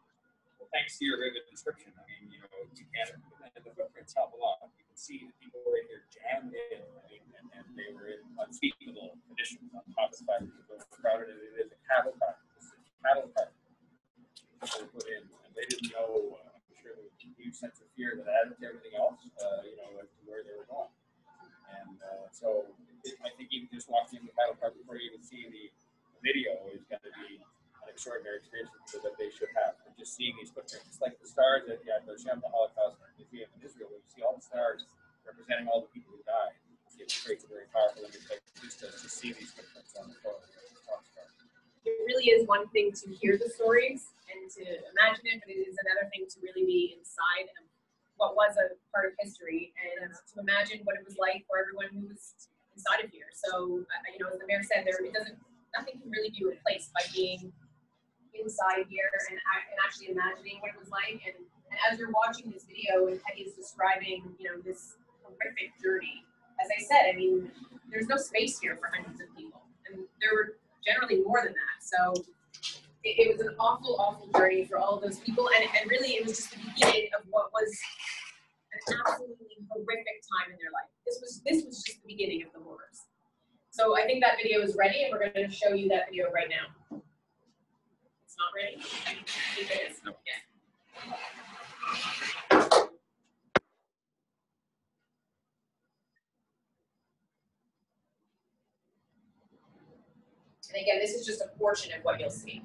Well, thanks to your vivid description. I mean, you know, you can't, and the footprints help a lot. You can see the people right here jammed in, I mean, and they were in unspeakable conditions on top of the fact that people were crowded. It is a cattle car. It's a cattle car they put in, and they didn't know. I'm sure there was a huge sense of fear that added to everything else, you know, as to where they were going. And so I think even just walking in the cattle car before you even see the video is going to be an extraordinary experience that they should have. And just seeing these footprints, it's like the stars at the Holocaust Museum in Israel, where you see all the stars representing all the people who died. It creates a very powerful image, like just to see these footprints on the floor. It really is one thing to hear the stories and to imagine it, but it is another thing to really be inside of what was a part of history and to imagine what it was like for everyone who was inside of here. So, you know, as the mayor said, nothing can really be replaced by being inside here and actually imagining what it was like. And as you're watching this video and Hedy is describing, you know, this horrific journey, as I said, I mean, there's no space here for hundreds of people. And there were generally more than that. So it was an awful, awful journey for all of those people. And really, it was just the beginning of what was an absolutely horrific time in their life. This was just the beginning of the horrors. So I think that video is ready, and we're going to show you that video right now. It's not ready? It is. No. Yeah. And again, this is just a portion of what you'll see.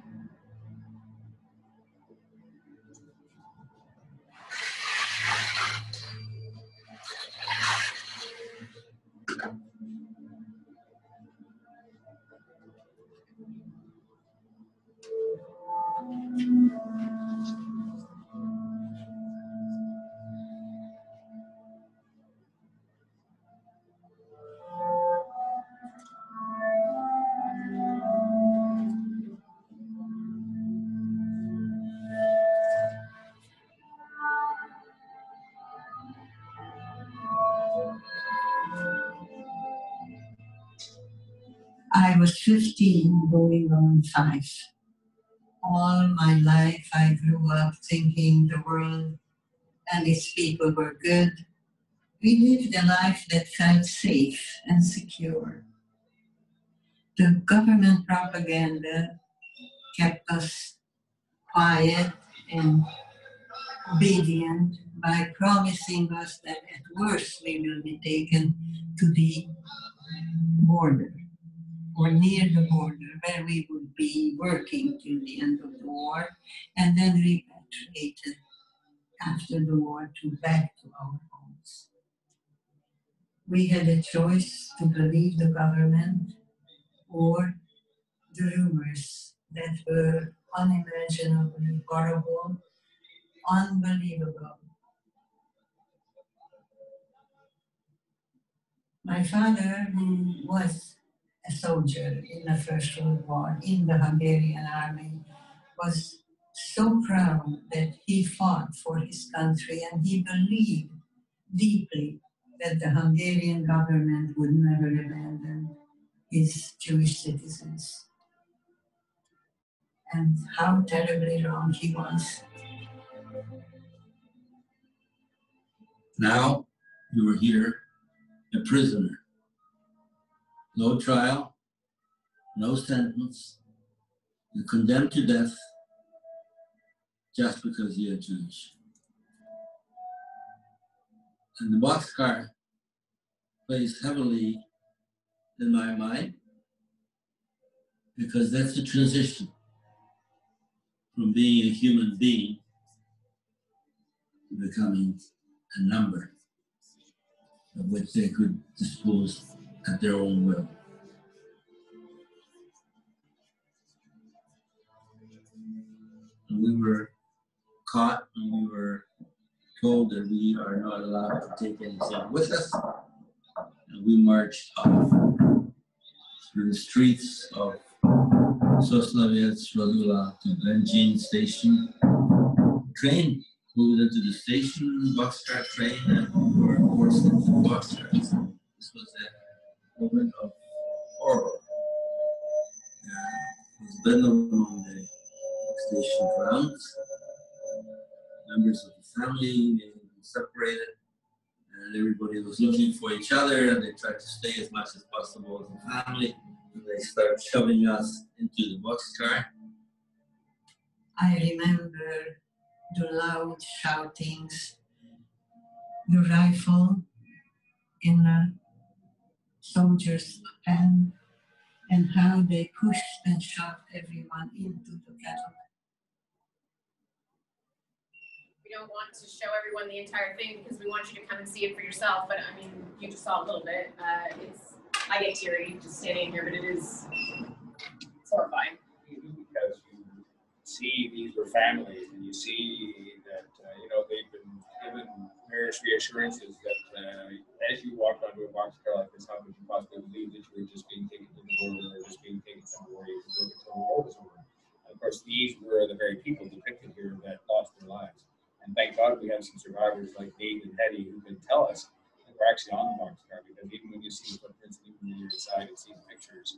I was 15 going on 5. All my life I grew up thinking the world and its people were good. We lived a life that felt safe and secure. The government propaganda kept us quiet and obedient by promising us that at worst we will be taken to the border or near the border where we would be working till the end of the war and then repatriated after the war back to our homes. We had a choice to believe the government or the rumors that were unimaginably horrible, unbelievable. My father, who was a soldier in the First World War in the Hungarian army, was so proud that he fought for his country, and he believed deeply that the Hungarian government would never abandon his Jewish citizens. And how terribly wrong he was. Now you are here, a prisoner. No trial, no sentence. You're condemned to death just because you're Jewish. And the boxcar plays heavily in my mind, because that's the transition from being a human being to becoming a number of which they could dispose at their own will. And we were caught and we were told that we are not allowed to take anything with us. And we marched off through the streets of Soslavets, Radula to Glenjin station. Train moved into the station, boxcar train, and we were forced into boxcars. This was a moment of horror. It was been along the station grounds. Members of the family may have been separated, and everybody was looking for each other, and they tried to stay as much as possible as a family. And they started shoving us into the boxcar. I remember the loud shoutings, the rifle in a soldier's hand, and how they pushed and shoved everyone into the cattle. We don't want to show everyone the entire thing because we want you to come and see it for yourself, but I mean, you just saw a little bit. I get teary just standing here, but it's horrifying. Because you see these were families, and you see that they've been given various reassurances that as you walked onto a boxcar like this, how could you possibly believe that you were just being taken to the border or just being taken somewhere you could work until the war was over? And of course, these were the very people depicted here that lost their lives. And thank God we have some survivors like Nate and Hedy who can tell us that we're actually on the boxcar, because even when you see the footprints, even when you're inside and see the pictures,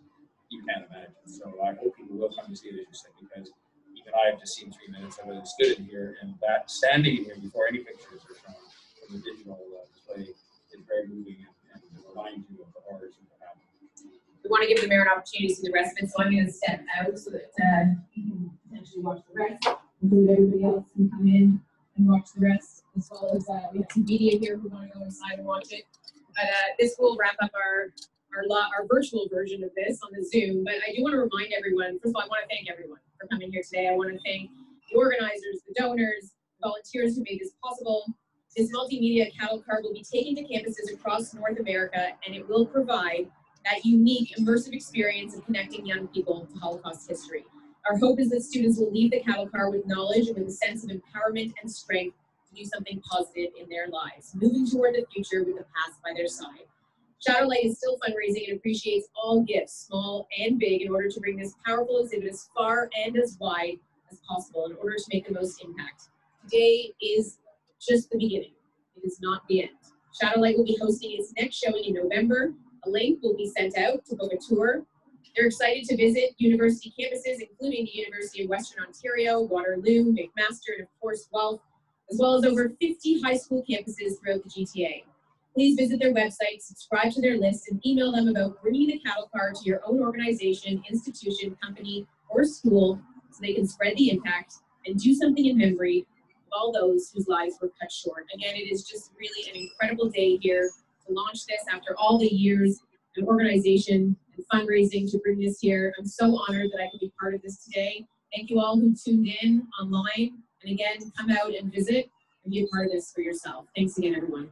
you can't imagine. So I hope people will come to see it, as you said, because even I've just seen 3 minutes of it and stood in here, and that standing in here before any pictures are shown from the digital display is very moving and reminds you of the horrors of what happened. We want to give the mayor an opportunity to see the rest of it, so I'm going to step out so that you can potentially watch the rest, include everybody else can come in and watch the rest, as well as we have some media here who want to go inside and watch it. But this will wrap up our virtual version of this on the Zoom. But I do want to remind everyone, first of all, I want to thank everyone for coming here today. I want to thank the organizers, the donors, the volunteers who made this possible. This multimedia cattle car will be taken to campuses across North America, and it will provide that unique immersive experience of connecting young people to Holocaust history. Our hope is that students will leave the cattle car with knowledge and with a sense of empowerment and strength to do something positive in their lives, moving toward the future with the past by their side. Shadowlight is still fundraising and appreciates all gifts, small and big, in order to bring this powerful exhibit as far and as wide as possible in order to make the most impact. Today is just the beginning. It is not the end. Shadowlight will be hosting its next showing in November. A link will be sent out to book a tour. They're excited to visit university campuses, including the University of Western Ontario, Waterloo, McMaster, and of course Guelph, as well as over 50 high school campuses throughout the GTA. Please visit their website, subscribe to their list, and email them about bringing the cattle car to your own organization, institution, company, or school so they can spread the impact and do something in memory of all those whose lives were cut short. Again, it is just really an incredible day here to launch this after all the years of organization and fundraising to bring this here. I'm so honored that I could be part of this today. Thank you all who tuned in online. And again, come out and visit and be a part of this for yourself. Thanks again, everyone.